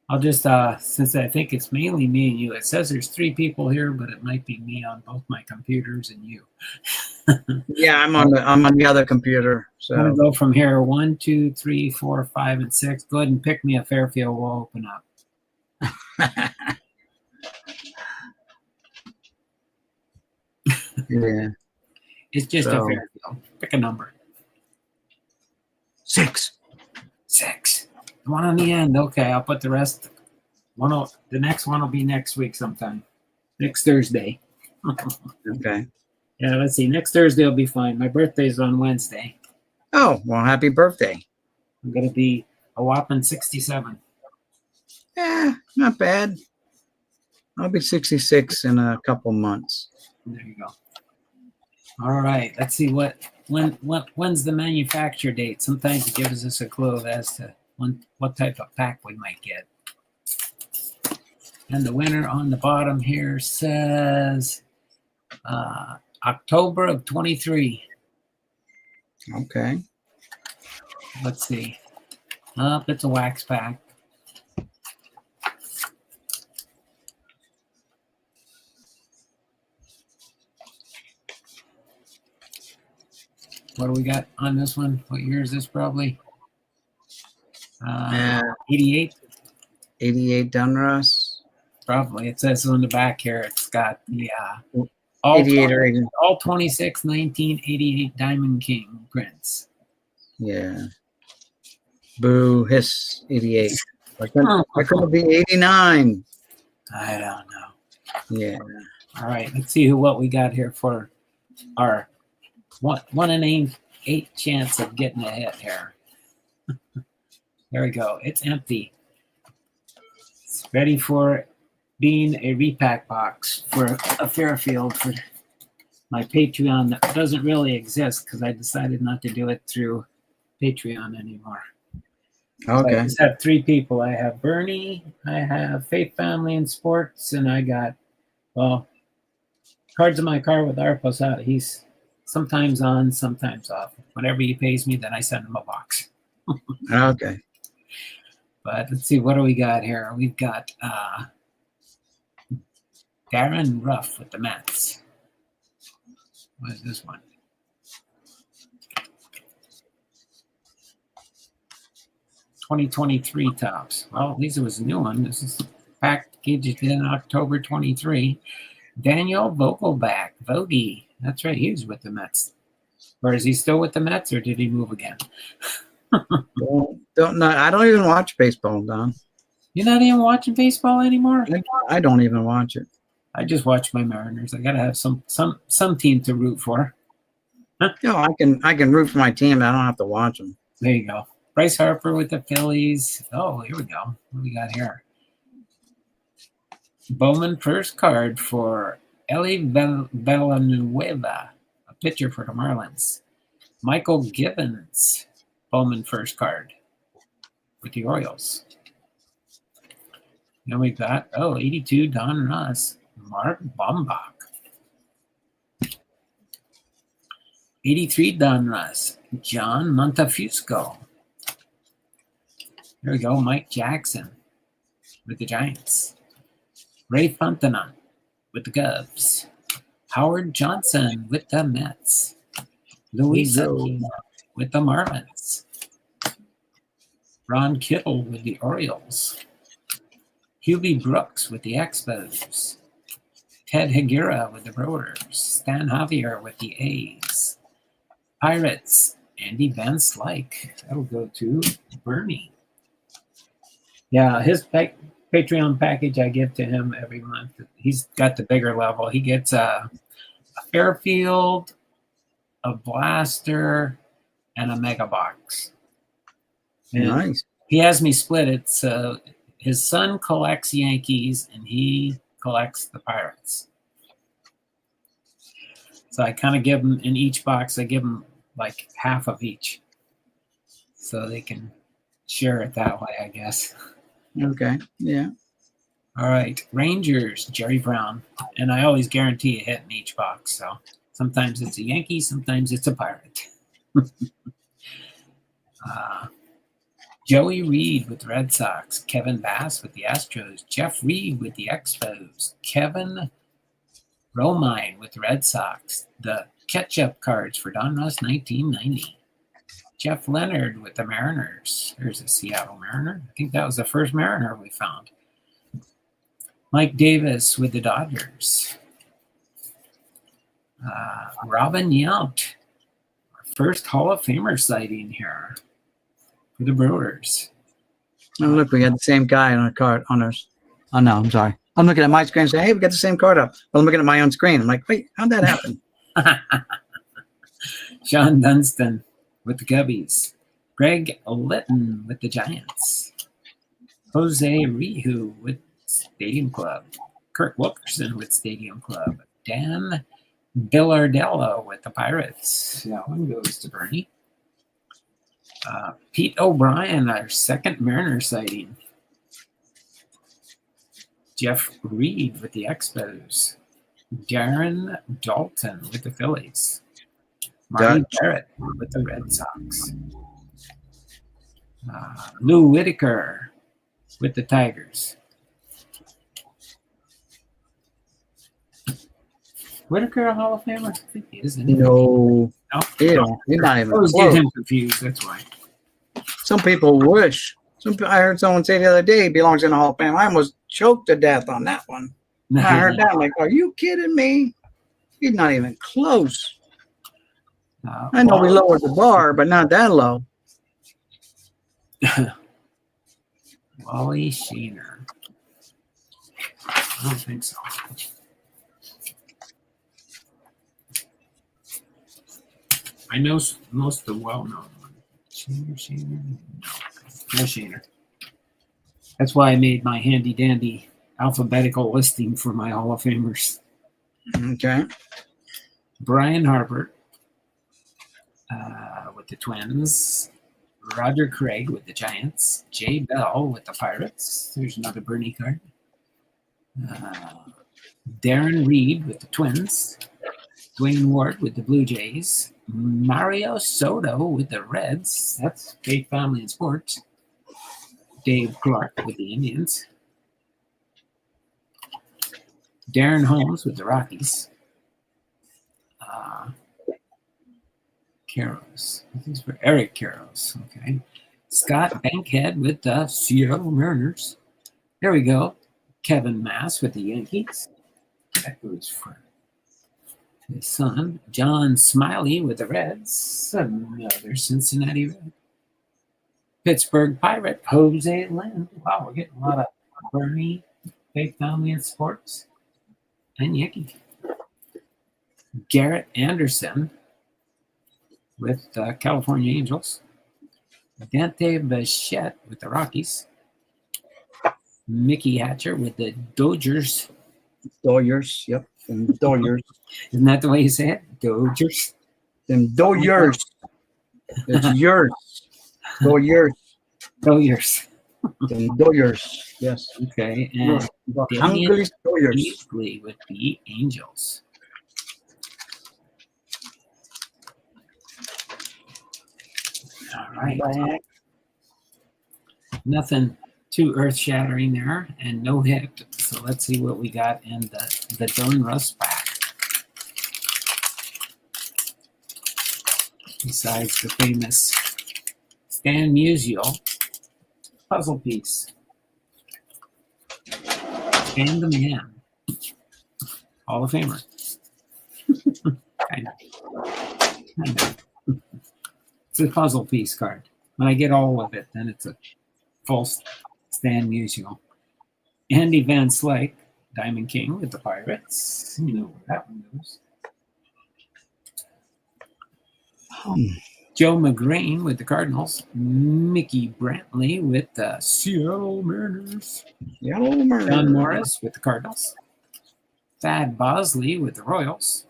I'll just, since I think it's mainly me and you, it says there's 3 people here, but it might be me on both my computers and you. Yeah, I'm on the other computer. So I'm going to go from here. 1, 2, 3, 4, 5, and 6. Go ahead and pick me a Fairfield. We'll open up. Yeah. It's just a Fairfield. Pick a number. 6. 6. One on the end. Okay, I'll put the rest. The next one will be next week sometime. Next Thursday. Okay. Yeah, let's see. Next Thursday will be fine. My birthday's on Wednesday. Oh, well, happy birthday. I'm going to be a whopping 67. Yeah, not bad. I'll be 66 in a couple months. There you go. All right. Let's see when's the manufacture date. Sometimes it gives us a clue as to what type of pack we might get. And the winner on the bottom here says October of 23. Okay. Let's see. It's a wax pack. What do we got on this one? What year is this probably? 88? 88 Dunruss. Probably. It says on the back here, it's got the all 88 or 80. all 26 1988 Diamond King prints. Yeah. Boo, hiss, 88. Why couldn't it be 89? I don't know. Yeah. All right, let's see what we got here for our one in eight chance of getting a hit here. There we go. It's empty. It's ready for being a repack box for a Fairfield for my Patreon that doesn't really exist because I decided not to do it through Patreon anymore. Okay. So I just have three people. I have Bernie, I have Faith Family and Sports, and I got, well, Cards in My Car with our Posada. He's sometimes on, sometimes off. Whenever he pays me, then I send him a box. Okay. But let's see, what do we got here? We've got Darren Ruff with the Mets. What is this one? '23 tops. Well, at least it was a new one. This is packaged in October 23. Daniel Vogelback, Vogie. That's right, he was with the Mets. Or is he still with the Mets, or did he move again? Don't know. I don't even watch baseball, Don. You're not even watching baseball anymore? I don't even watch it. I just watch my Mariners. I gotta have some team to root for. I can root for my team. I don't have to watch them. There you go. Bryce Harper with the Phillies. Oh, here we go. What do we got here? Bowman first card for Eli Villanueva, a pitcher for the Marlins. Michael Gibbons, Bowman first card with the Orioles. Then we got, 82 Don Ross, Mark Bombach. 83 Don Ross, John Montefusco. There we go, Mike Jackson with the Giants. Ray Fontana with the Cubs. Howard Johnson with the Mets. Luis Aquino with the Marlins. Ron Kittle with the Orioles. Hubie Brooks with the Expos. Ted Higuera with the Brewers. Stan Javier with the A's. Pirates, Andy Van Slyke. That'll go to Bernie. Yeah, his Patreon package I give to him every month. He's got the bigger level. He gets a Fairfield, a Blaster, and a Mega Box. And Nice. he has me split it. So his son collects Yankees and he collects the Pirates. So I kind of give them in each box, I give them like half of each. So they can share it that way, I guess. Okay. Yeah. All right. Rangers, Jerry Brown. And I always guarantee a hit in each box. So sometimes it's a Yankee, sometimes it's a Pirate. Joey Reed with the Red Sox. Kevin Bass with the Astros. Jeff Reed with the Expos. Kevin Romine with the Red Sox. The catch-up cards for Don Russ 1990. Jeff Leonard with the Mariners. There's a Seattle Mariner. I think that was the first Mariner we found. Mike Davis with the Dodgers. Robin Yount. First Hall of Famer sighting here for the Brewers. Oh, look, we got the same guy on our card on ours. Oh, no, I'm sorry. I'm looking at my screen and saying, hey, we got the same card up. But I'm looking at my own screen. I'm like, wait, how'd that happen? Sean Dunston with the Cubbies. Greg Litton with the Giants. Jose Rihu with Stadium Club. Kirk Wilkerson with Stadium Club. Dan Billardello with the Pirates. That one goes to Bernie. Pete O'Brien, our second Mariner sighting. Jeff Reed with the Expos. Darren Dalton with the Phillies. Marty Barrett with the Red Sox. Lou Whitaker with the Tigers. Whitaker a Hall of Famer? I think he is. No, No? he's not even I always close. get him confused. That's why. Some people wish. I heard someone say the other day he belongs in the Hall of Fame. I almost choked to death on that one. I heard that. I'm like, are you kidding me? He's not even close. I know we lowered the bar, but not that low. Wally Sheener. I don't think so. I know most of the well-known ones. Sheener. No Sheener. That's why I made my handy-dandy alphabetical listing for my Hall of Famers. Okay. Brian Harper with the Twins. Roger Craig with the Giants. Jay Bell with the Pirates. There's another Bernie card. Darren Reed with the Twins. Dwayne Ward with the Blue Jays. Mario Soto with the Reds. That's Faith, Family, and Sports. Dave Clark with the Indians. Darren Holmes with the Rockies. Karros. This is for Eric Karros. Okay. Scott Bankhead with the Seattle Mariners. There we go. Kevin Mass with the Yankees. That goes for his son. John Smiley with the Reds. Another Cincinnati Red. Pittsburgh Pirate, Jose Lynn. Wow, we're getting a lot of Bernie, Faith, Family, and Sports, and Yankee. Garrett Anderson with the California Angels. Dante Bichette with the Rockies. Mickey Hatcher with the Dodgers. Dodgers, yep. And Dodgers. Isn't that the way you say it? Dodgers. Them Dodgers. It's yours. Dodgers. Dodgers. Them Dodgers. Yes. Okay. And Hungry Damian Dodgers. Beasley with the Angels. All right. Nothing too earth-shattering there, and no hit. So let's see what we got in the Donruss pack. Besides the famous Stan Musial puzzle piece. Stan the Man. Hall of Famer. kind of. It's a puzzle piece card. When I get all of it, then it's a full Stan Musial. Andy Van Slyke, Diamond King with the Pirates. You know where that one goes. Joe McGrain with the Cardinals. Mickey Brantley with the Seattle Mariners. John Morris with the Cardinals. Thad Bosley with the Royals.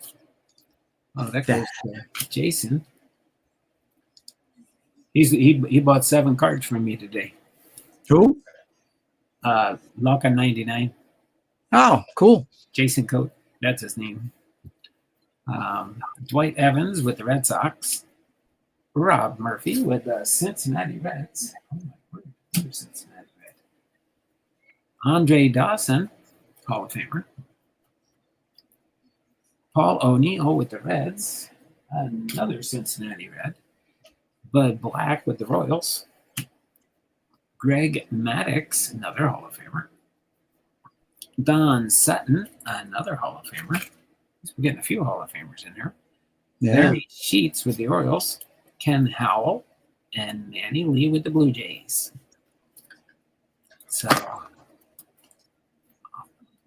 Oh, that goes to Jason. He bought 7 cards from me today. Who? Lock on 99. Oh, cool. Jason Coate. That's his name. Dwight Evans with the Red Sox. Rob Murphy with the Cincinnati Reds. Oh my word, Cincinnati Red. Andre Dawson, Hall of Famer. Paul O'Neill with the Reds. Another Cincinnati Red. Bud Black with the Royals. Greg Maddux, another Hall of Famer. Don Sutton, another Hall of Famer. We're getting a few Hall of Famers in here. Yeah. Barry Sheets with the Orioles. Ken Howell and Manny Lee with the Blue Jays. So I'll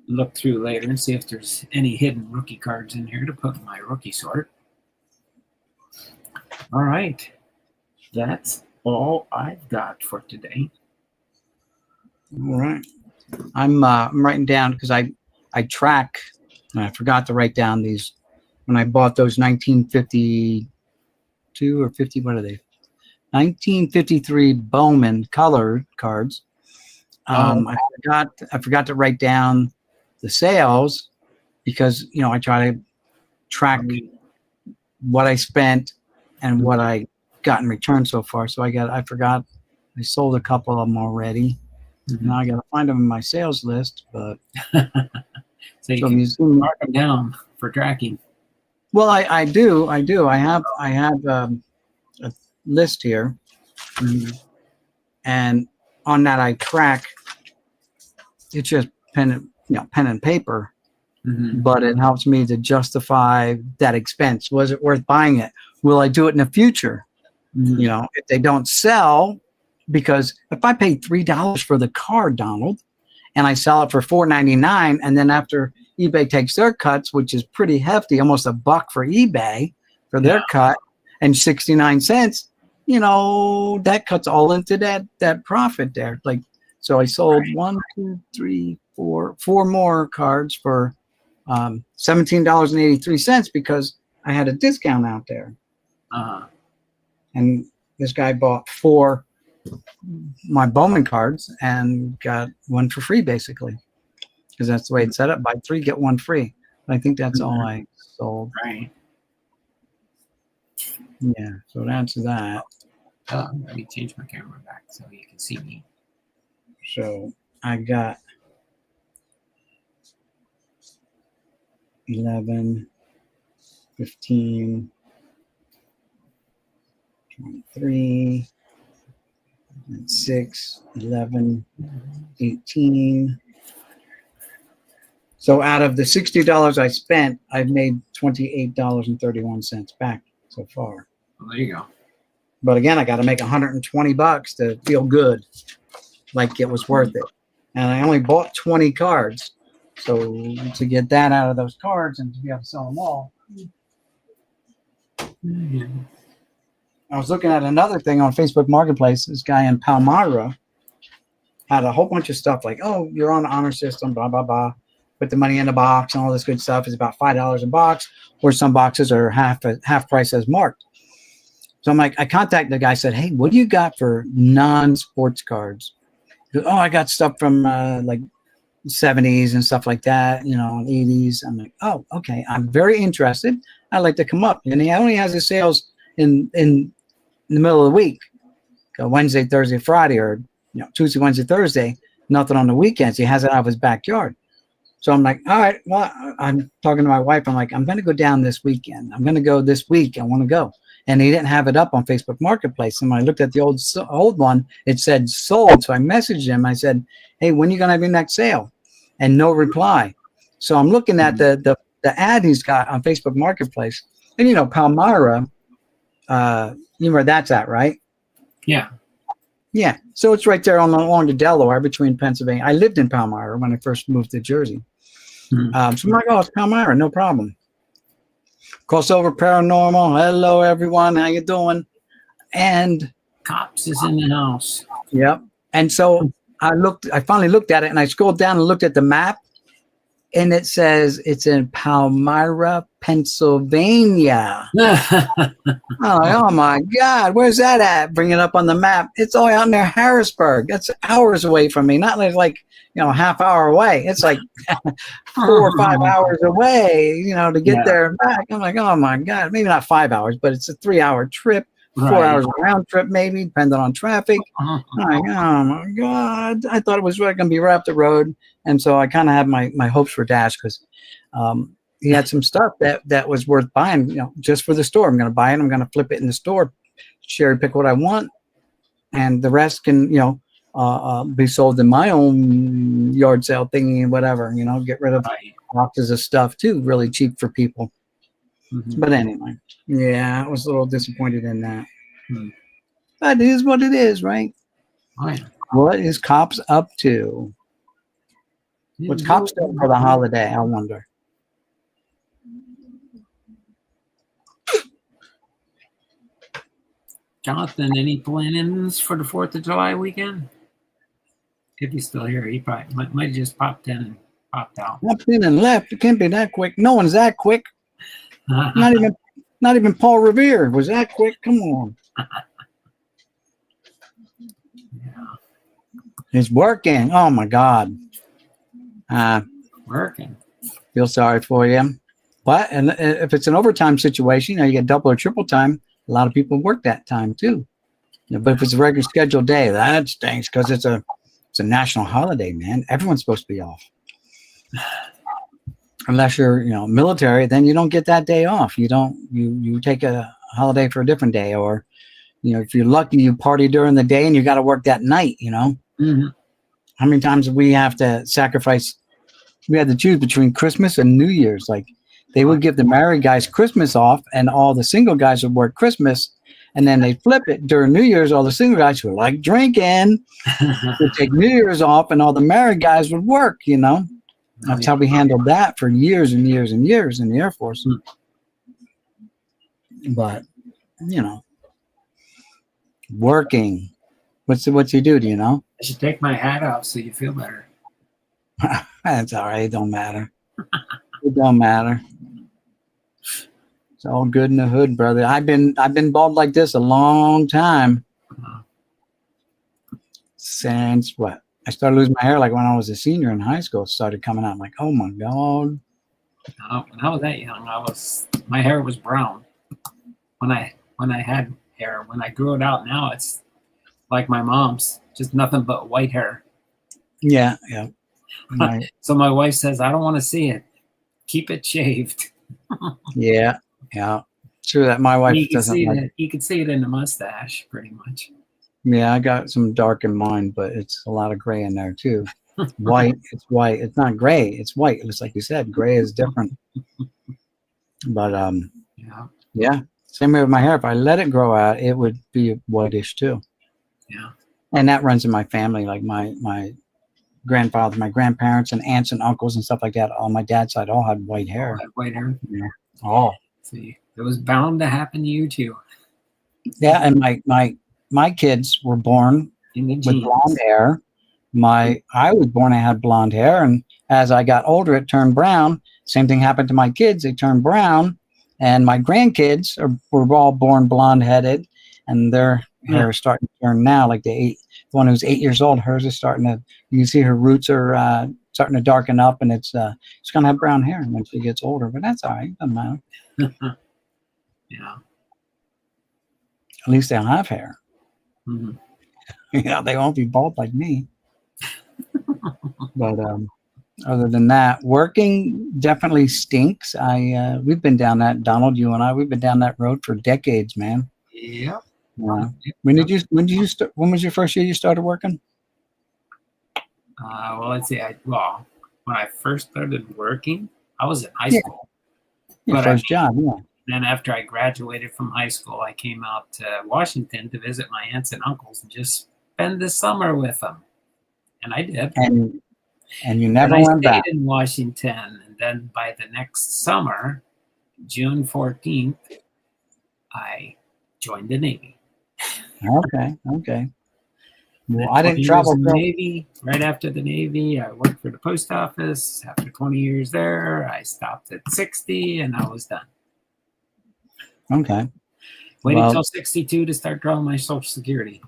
look through later and see if there's any hidden rookie cards in here to put in my rookie sort. All right. That's all I've got for today. All right. I'm writing down because I track, and I forgot to write down these when I bought those 1952 or 50, what are they? 1953 Bowman color cards. I forgot to write down the sales because, you know, I try to track what I spent and what I got in return so far. So I forgot I sold a couple of them already. Mm-hmm. Now I got to find them in my sales list, but so you can mark them down for tracking. Well, I do. I have a list here, and on that I track. It's just pen and paper, but it helps me to justify that expense. Was it worth buying it? Will I do it in the future? You know, if they don't sell, because if I pay $3 for the card, Donald, and I sell it for $4.99, and then after eBay takes their cuts, which is pretty hefty, almost $1 for eBay for their cut, and 69 cents, you know, that cuts all into that profit there. Like, so I sold 4 more cards for $17.83 because I had a discount out there. And this guy bought 4 my Bowman cards and got 1 for free, basically, because that's the way it's set up. Buy 3, get 1 free. But I think that's all I sold. Right. Yeah. So that's that. Let me change my camera back so you can see me. So I got 11, 15, 23, 6, 11, 18. So out of the $60 I spent, I've made $28.31 back so far. Well, there you go. But again, I got to make $120 to feel good, like it was worth it. And I only bought 20 cards. So to get that out of those cards and to be able to sell them all. I was looking at another thing on Facebook Marketplace. This guy in Palmyra had a whole bunch of stuff like, oh, you're on the honor system, blah, blah, blah. Put the money in the box and all this good stuff. It's about $5 a box, or some boxes are half price as marked. So I'm like, I contacted the guy, said, hey, what do you got for non-sports cards? He goes, oh, I got stuff from like 70s and stuff like that, you know, 80s. I'm like, oh, okay. I'm very interested. I'd like to come up. And he only has his sales in the middle of the week, Wednesday, Thursday, Friday, or Tuesday, Wednesday, Thursday. Nothing on the weekends. He has it out of his backyard. So I'm like, all right. Well, I'm talking to my wife. I'm like, I'm going to go down this weekend. I'm going to go this week. I want to go. And he didn't have it up on Facebook Marketplace. And when I looked at the old one, it said sold. So I messaged him. I said, hey, when are you going to have your next sale? And no reply. So I'm looking at the ad he's got on Facebook Marketplace. And, Palmyra, you know where that's at, right? Yeah. Yeah. So it's right there along the Delaware between Pennsylvania. I lived in Palmyra when I first moved to Jersey. So I'm like, oh, it's Palmyra. No problem. Crossover Paranormal. Hello, everyone. How you doing? And Cops is in the house. Yep. And so I finally looked at it, and I scrolled down and looked at the map, and it says it's in Palmyra, Pennsylvania. Oh my God, where's that at? Bring it up on the map. It's all out near Harrisburg. That's hours away from me. Not like half hour away. It's like 4 or 5 hours away, to get there and back. I'm like, oh my God, maybe not 5 hours, but it's a 3-hour trip. 4 hours round trip, maybe, depending on traffic. I'm like, oh my God. I thought it was going to be right up the road. And so I kind of had my hopes were dashed because he had some stuff that was worth buying, just for the store. I'm going to buy it. I'm going to flip it in the store, cherry pick what I want. And the rest can, be sold in my own yard sale thingy, whatever, get rid of boxes of stuff too, really cheap for people. But anyway, yeah, I was a little disappointed in that. But it is what it is, right? What is Cops up to? What's Cops doing for the holiday? I wonder. Jonathan, any plans for the 4th of July weekend? If he's still here, he probably might have just popped in and popped out. Popped in and left. It can't be that quick. No one's that quick. Not even Paul Revere was that quick. Come on. Yeah, It's working. Oh my God. working. Feel sorry for you. But and if it's an overtime situation, you get double or triple time. A lot of people work that time too. But if it's a regular scheduled day, that stinks because it's a national holiday, man. Everyone's supposed to be off. Unless you're, military, then you don't get that day off. You don't. You take a holiday for a different day, or if you're lucky, you party during the day and you got to work that night. Mm-hmm. How many times we have to sacrifice? We had to choose between Christmas and New Year's. Like they would give the married guys Christmas off, and all the single guys would work Christmas. And then they flip it during New Year's. All the single guys who like drinking would take New Year's off, and all the married guys would work. That's how we handled that for years and years and years in the Air Force. But working. What's he do? Do you know? I should take my hat off so you feel better. That's all right. It don't matter. It don't matter. It's all good in the hood, brother. I've been bald like this a long time. Since what? I started losing my hair like when I was a senior in high school. It started coming out. I'm like, oh my God. When I was that young, my hair was brown. When I had hair, when I grew it out, now it's like my mom's, just nothing but white hair. Yeah. Right. So my wife says, I don't want to see it. Keep it shaved. Yeah. True that my wife doesn't like. You can see it in the mustache, pretty much. Yeah, I got some dark in mine, but it's a lot of gray in there too. White, it's white. It's not gray, it's white. It's like you said, gray is different. But yeah. Same way with my hair. If I let it grow out, it would be whitish too. Yeah. And that runs in my family, like my grandfather, my grandparents, and aunts and uncles and stuff like that. On my dad's side, all had white hair. White hair. Yeah. Oh. See, it was bound to happen to you too. Yeah, and my kids were born with blonde hair. I was born, I had blonde hair, and as I got older, it turned brown. Same thing happened to my kids; they turned brown. And my grandkids were all born blonde-headed, and their hair is starting to turn now. Like the one who's 8 years old, hers is starting to. You can see her roots are starting to darken up, and it's gonna have brown hair when she gets older. But that's all right; doesn't matter. Yeah. At least they'll have hair. Mm-hmm. They won't be bald like me. But other than that, working definitely stinks. We've been down that, Donald, you and I, we've been down that road for decades, man. Yeah. When was your first year you started working? Well, let's see. When I first started working, I was in high school. Your first job, yeah. Then after I graduated from high school, I came out to Washington to visit my aunts and uncles and just spend the summer with them. And I did. And you never went back. I stayed in Washington. And then by the next summer, June 14th, I joined the Navy. Okay. Well, I didn't travel in the Navy. Right after the Navy, I worked for the post office. After 20 years there, I stopped at 60 and I was done. Okay. Waited until 62 to start drawing my Social Security.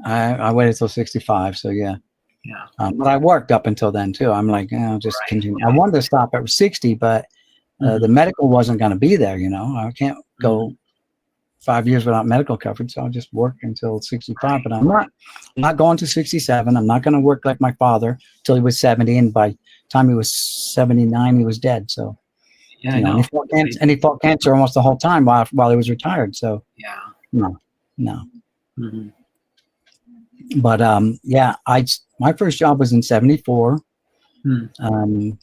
I waited till 65, so yeah. Yeah. But I worked up until then too. I'm like, I'll just continue. I wanted to stop at 60, but the medical wasn't going to be there. I can't go 5 years without medical coverage, so I'll just work until 65. But I'm not going to 67. I'm not going to work like my father till he was 70, and by the time he was 79, he was dead. So yeah, I know. And he fought cancer almost the whole time while he was retired. So yeah, no. Mm-hmm. But my first job was in 74.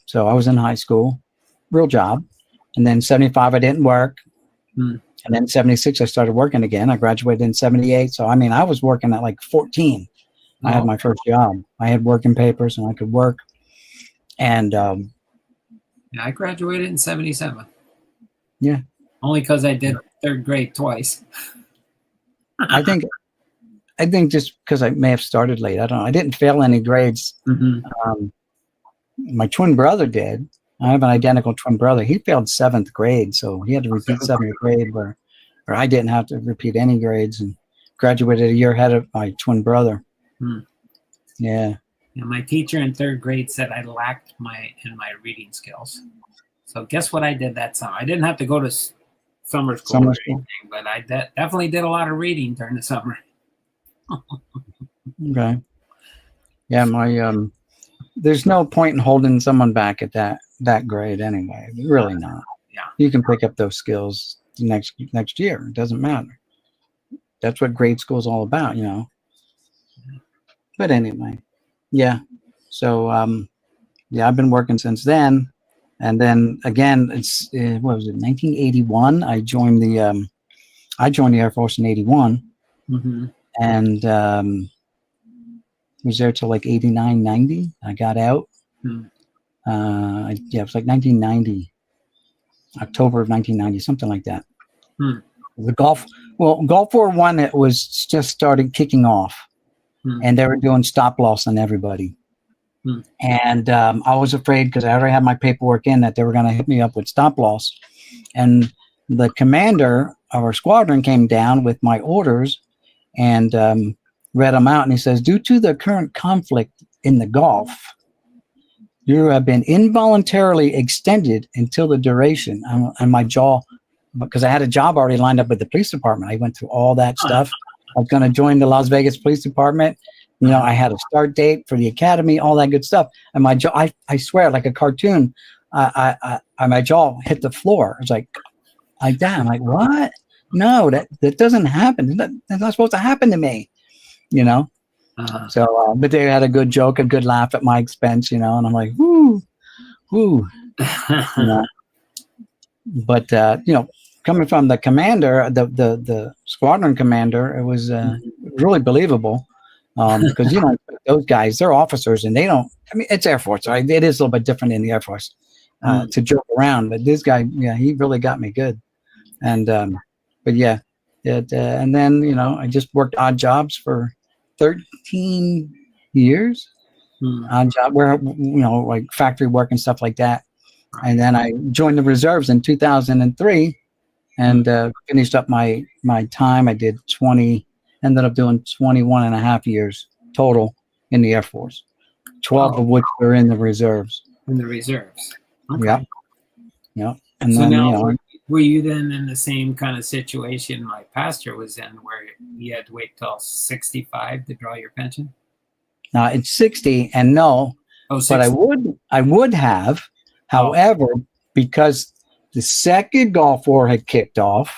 So I was in high school, real job. And then 75, I didn't work. And then 76, I started working again. I graduated in 78. So, I was working at like 14. I had my first job. I had working papers and I could work. And I graduated in 77. Yeah. Only because I did third grade twice. I think just because I may have started late. I don't know. I didn't fail any grades. My twin brother did. I have an identical twin brother. He failed seventh grade, so he had to repeat seventh grade, where I didn't have to repeat any grades, and graduated a year ahead of my twin brother. Yeah. My teacher in third grade said I lacked in my reading skills. So guess what I did that summer? I didn't have to go to summer school or anything, but I definitely did a lot of reading during the summer. Okay. Yeah, there's no point in holding someone back at that grade anyway. Really not. Yeah. You can pick up those skills next year. It doesn't matter. That's what grade school is all about, you know. But anyway, yeah. So I've been working since then, and then again, it's what was it, 1981? I joined the Air Force in 81, and was there till like 89, 90. I got out. It was like 1990, October of 1990, something like that. The Gulf War I, it was just started kicking off, and they were doing stop loss on everybody. And I was afraid, because I already had my paperwork in, that they were going to hit me up with stop loss. And the commander of our squadron came down with my orders and read them out, and he says, due to the current conflict in the Gulf, you have been involuntarily extended until the duration. And my jaw, because I had a job already lined up with the police department. I went through all that stuff. I was going to join the Las Vegas Police Department. You know, I had a start date for the academy, all that good stuff. And my jaw, I swear, like a cartoon, my jaw hit the floor. It was like that. I'm like, what? No, that doesn't happen. That's not supposed to happen to me, you know? So, but they had a good joke, a good laugh at my expense, you know, and I'm like, whoo. You know? But, you know, coming from the commander, the squadron commander, it was really believable. Because, you know, those guys, they're officers, and they don't, I mean, it's Air Force, right? It is a little bit different in the Air Force to joke around. But this guy, yeah, he really got me good. And, but yeah, and then, you know, I just worked odd jobs for 13 years, odd job where, you know, like factory work and stuff like that. And then I joined the reserves in 2003 and finished up my time. I did ended up doing 21 and a half years total in the Air Force, 12 of which were in the reserves. In the reserves. Okay. Yep. And so then, now, you know, were you then in the same kind of situation my pastor was in, where you had to wait till 65 to draw your pension? It's 60, and no, but I would have, however, because the second Gulf War had kicked off,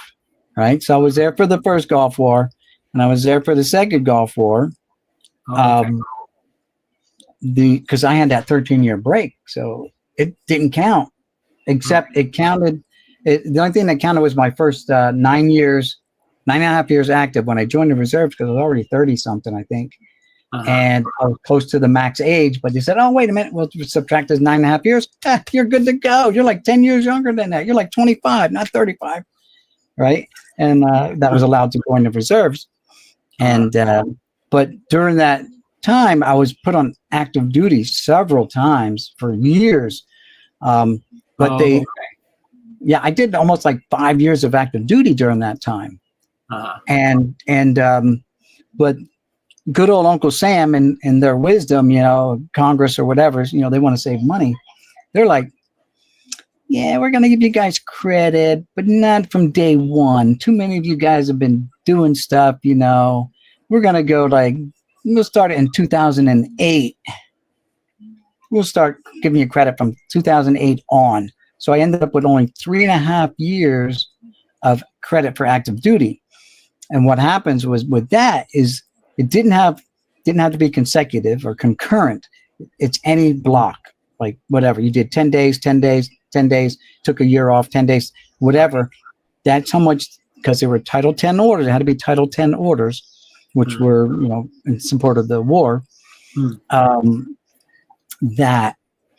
right? So I was there for the first Gulf War, and I was there for the second Gulf War. Because I had that 13-year break, so it didn't count. Except it counted. The only thing that counted was my first 9 and a half years active when I joined the reserves, because I was already 30-something, I think. And I was close to the max age, but they said, oh, wait a minute, we'll subtract those 9.5 years. You're good to go. You're like 10 years younger than that. You're like 25, not 35, right? And that was allowed to go into reserves. And but during that time, I was put on active duty several times for years. But I did almost like 5 years of active duty during that time. But good old Uncle Sam and their wisdom, you know, Congress or whatever, you know, they want to save money. They're like, yeah, we're going to give you guys credit, but not from day one. Too many of you guys have been doing stuff, you know. We're going to go we'll start it in 2008. We'll start giving you credit from 2008 on. So I ended up with only 3.5 years of credit for active duty. And what happens was with that is it didn't have to be consecutive or concurrent. It's any block, like whatever. You did 10 days, 10 days, 10 days, took a year off, 10 days, whatever. That's how much, because there were Title 10 orders. It had to be Title 10 orders, which were, you know, in support of the war. That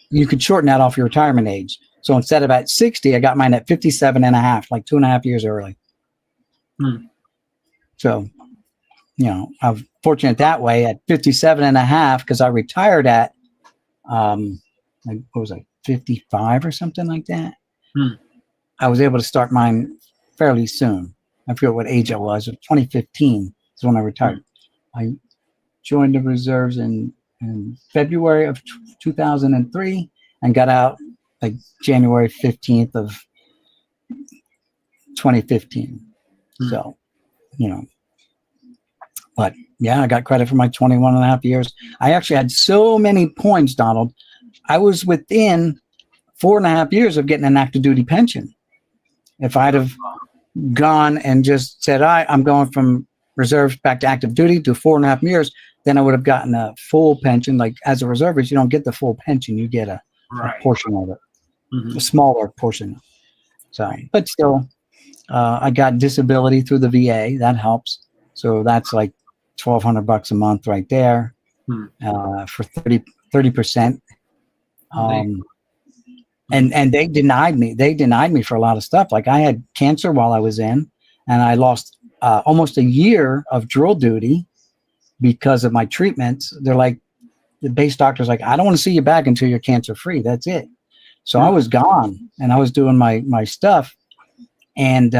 you could shorten that off your retirement age. So instead of at 60, I got mine at 57 and a half, like 2.5 years early. So, you know, I'm fortunate that way at 57 and a half, because I retired at, what was I, 55 or something like that. Hmm. I was able to start mine fairly soon. I forget what age I was. 2015 is when I retired. I joined the reserves in February of 2003 and got out like January 15th of 2015. So, but yeah, I got credit for my 21 and a half years. I actually had so many points, Donald. I was within 4.5 years of getting an active duty pension. If I'd have gone and just said, I'm going from reserves back to active duty to 4.5 years, then I would have gotten a full pension. Like as a reservist, you don't get the full pension. You get a portion of it, a smaller portion. So, but still, I got disability through the VA. That helps. So that's like $1,200 a month right there for 30%. And they denied me. They denied me for a lot of stuff. Like I had cancer while I was in, and I lost almost a year of drill duty because of my treatments. They're like, the base doctor's like, I don't want to see you back until you're cancer free. That's it. So I was gone and I was doing my stuff. And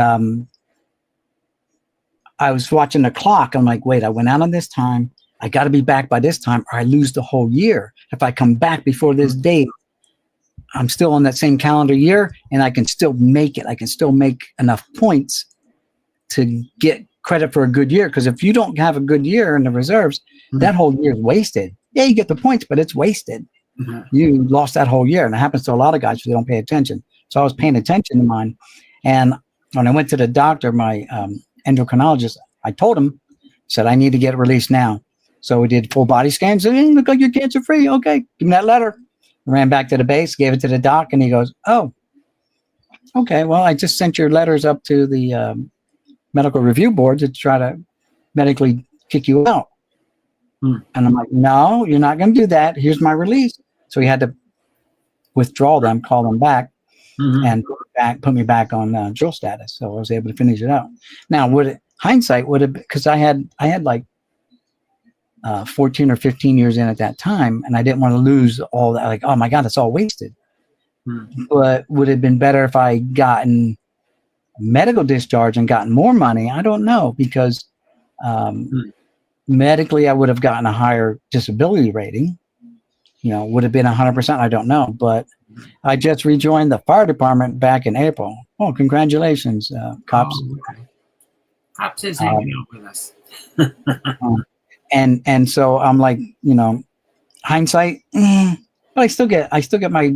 I was watching the clock. I'm like, wait, I went out on this time. I got to be back by this time or I lose the whole year. If I come back before this date, I'm still on that same calendar year and I can still make it. I can still make enough points to get credit for a good year. Because if you don't have a good year in the reserves, that whole year is wasted. Yeah, you get the points, but it's wasted. You lost that whole year. And it happens to a lot of guys who don't pay attention. So I was paying attention to mine. And when I went to the doctor, my endocrinologist, I told him, said, I need to get released now. So we did full body scans. And hey, look like you're cancer free. Okay, give me that letter. Ran back to the base, gave it to the doc, and he goes, oh, okay, well, I just sent your letters up to the medical review board to try to medically kick you out. And I'm like, no, you're not going to do that. Here's my release. So he had to withdraw them, call them back, and put me back on drill status. So I was able to finish it out. Now, hindsight would have, because I had like 14 or 15 years in at that time, and I didn't want to lose all that. Like, oh my God, it's all wasted. But would it have been better if I gotten medical discharge and gotten more money? I don't know, because medically I would have gotten a higher disability rating. Would have been 100%. I don't know, but I just rejoined the fire department back in April. Oh, congratulations, cops! Cops is hanging out with us. And so I'm like, hindsight, but I still get my,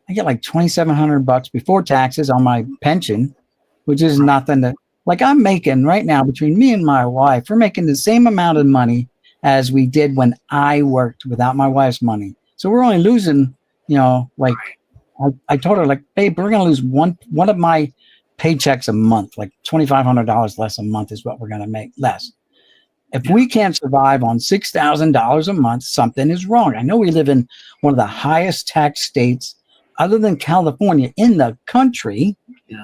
I get like $2,700 before taxes on my pension, which is nothing to, like I'm making right now between me and my wife, we're making the same amount of money as we did when I worked without my wife's money. So we're only losing, like I told her, like, babe, we're going to lose one of my paychecks a month, like $2,500 less a month is what we're going to make less. If we can't survive on $6,000 a month, something is wrong. I know we live in one of the highest tax states other than California in the country.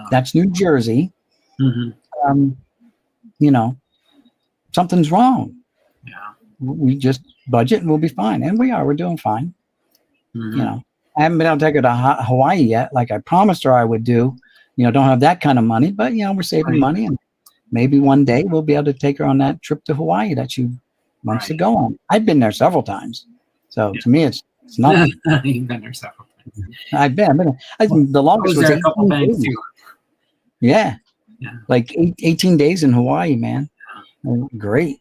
That's New Jersey. Something's wrong. We just budget and we'll be fine. And we're doing fine. I haven't been able to take her to Hawaii yet, like I promised her I would do. Don't have that kind of money, but we're saving money, and maybe one day we'll be able to take her on that trip to Hawaui that she wants to go on. I've been there several times. So to me, it's nothing. You've been there several times. I've been. I think the longest was there a couple times too. Yeah. Like 18 days in Hawaii, man. Great.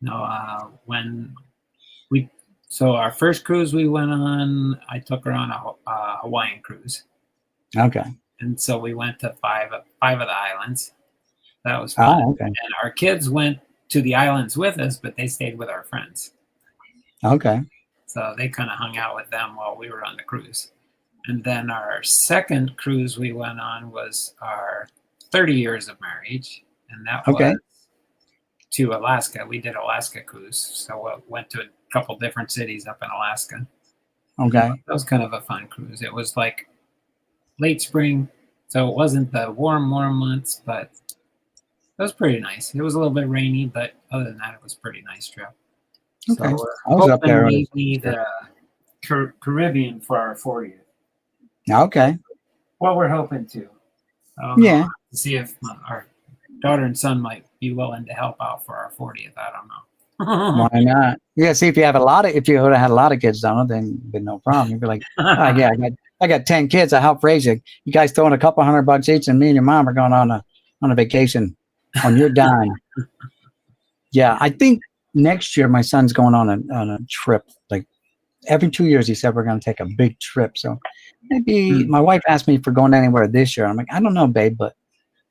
No, so our first cruise we went on, I took her on a Hawaiian cruise. Okay. And so we went to five of the islands. That was fun. Oh, okay. And our kids went to the islands with us, but they stayed with our friends. Okay. So they kind of hung out with them while we were on the cruise. And then our second cruise we went on was our 30 years of marriage. And that was to Alaska. We did Alaska cruise. So we went to a couple different cities up in Alaska. Okay. That was kind of a fun cruise. It was like late spring. So it wasn't the warm months, but it was pretty nice. It was a little bit rainy, but other than that, it was a pretty nice trip. Okay. So I was up there. Maybe the Caribbean for our 40th. Okay. Well, we're hoping to. I don't know. Yeah. To see if our daughter and son might be willing to help out for our 40th. I don't know. Why not? Yeah. See, if you would have had a lot of kids, Donald, then it'd be no problem. You'd be like, oh, yeah, I got 10 kids. I help raise you. You guys throwing a couple $100 each, and me and your mom are going on a vacation on your dime. Yeah, I think next year my son's going on a trip. Like every 2 years, he said we're going to take a big trip. So maybe my wife asked me if we're going anywhere this year. I'm like, I don't know, babe, but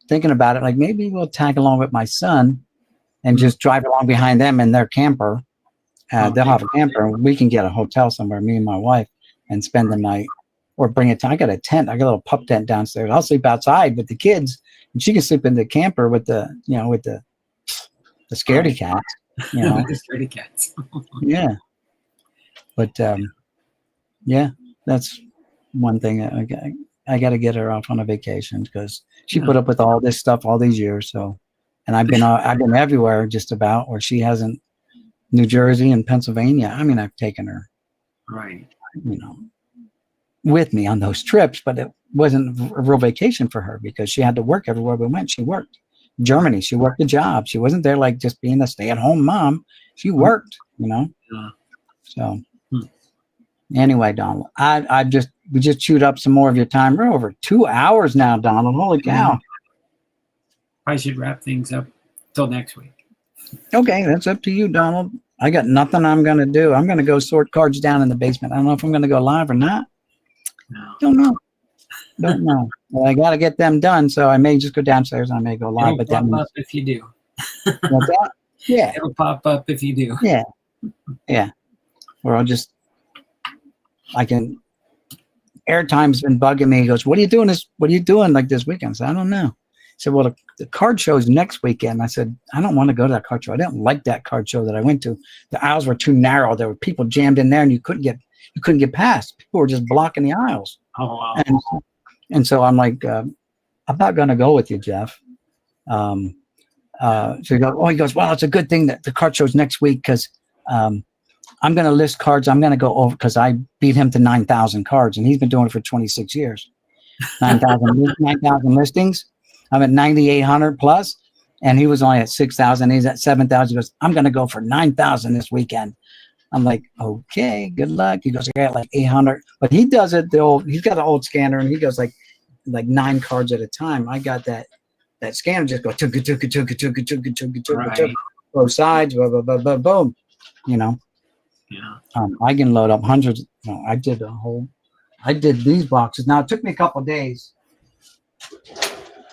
thinking about it, like maybe we'll tag along with my son and just drive along behind them in their camper. They'll have a camper, and we can get a hotel somewhere, me and my wife, and spend the night, or bring it to. I got a tent. I got a little pup tent downstairs. I'll sleep outside with the kids, and she can sleep in the camper with the scaredy cats. You know, the scaredy cats. yeah. But yeah, that's one thing. I got to get her off on a vacation because she put up with all this stuff all these years. So, and I've been everywhere just about, where she hasn't. New Jersey and Pennsylvania. I mean, I've taken her, right, with me on those trips, but it wasn't a real vacation for her because she had to work everywhere we went. She worked. Germany, she worked a job. She wasn't there like just being a stay-at-home mom. She worked, Yeah. So anyway, Donald, we just chewed up some more of your time. We're over 2 hours now, Donald. Holy cow. I should wrap things up till next week. Okay, that's up to you, Donald. I got nothing I'm going to do. I'm going to go sort cards down in the basement. I don't know if I'm going to go live or not. No. Don't know. Well, I got to get them done, so I may just go downstairs and I may go live. It'll pop up if you do. What's that? Yeah. It'll pop up if you do. Yeah. Yeah. Or Airtime's been bugging me. He goes, what are you doing like this weekend? I said, I don't know. He said, well, the card show's next weekend. I said, I don't want to go to that card show. I didn't like that card show that I went to. The aisles were too narrow. There were people jammed in there, and you couldn't get past. People were just blocking the aisles. Oh, wow. And so I'm like, I'm not going to go with you, Jeff. So he goes, well, it's a good thing that the card show's next week because I'm going to list cards. I'm going to go over because I beat him to 9,000 cards, and he's been doing it for 26 years. 9,000 listings. I'm at 9,800 plus, and he was only at 6,000. He's at 7,000. He goes, I'm going to go for 9,000 this weekend. I'm like, okay, good luck. He goes, I got like 800, but he does it he's got an old scanner, and he goes like 9 cards at a time. I got that scanner just go both sides, boom. Yeah. I can load up hundreds. I did these boxes. Now it took me a couple of days.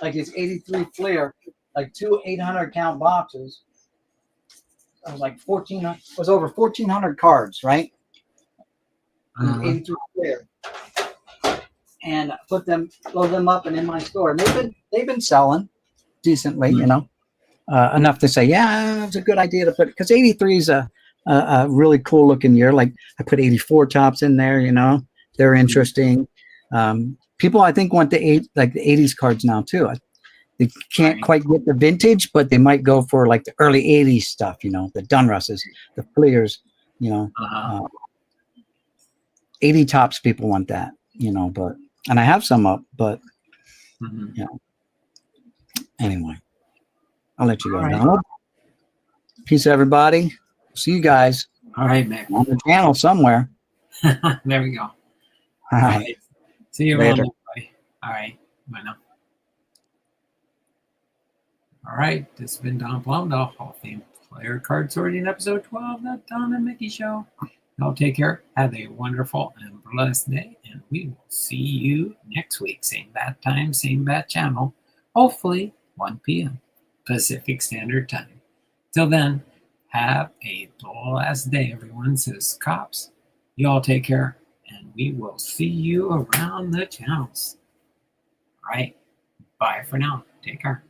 Like it's 83 Fleer, like 2 800 count boxes. It was like over 1,400 cards, right? 83 Fleer, and I load them up, and in my store, and they've been selling decently, enough to say, yeah, it's a good idea to put, because 83 is a really cool looking year. Like I put 84 tops in there, they're interesting. People, I think, want the 80s cards now too. They can't quite get the vintage, but they might go for like the early 80s stuff, the Dunrusses, the Fleers, 80 tops, people want that, but, and I have some up, but anyway, I'll let you go, Donald. Peace, everybody. See you guys. All right, man. On the channel somewhere. There we go. All right. See you later. Everybody. All right. Bye now. All right. This has been Don Plum, the Hall of Fame Player Card Sorting, episode 12, the Don and Mickey Show. Y'all take care. Have a wonderful and blessed day, and we will see you next week. Same bat time, same bat channel. Hopefully 1 p.m. Pacific Standard Time. Till then, have a blessed day, everyone, says Cops. You all take care, and we will see you around the channels. All right. Bye for now. Take care.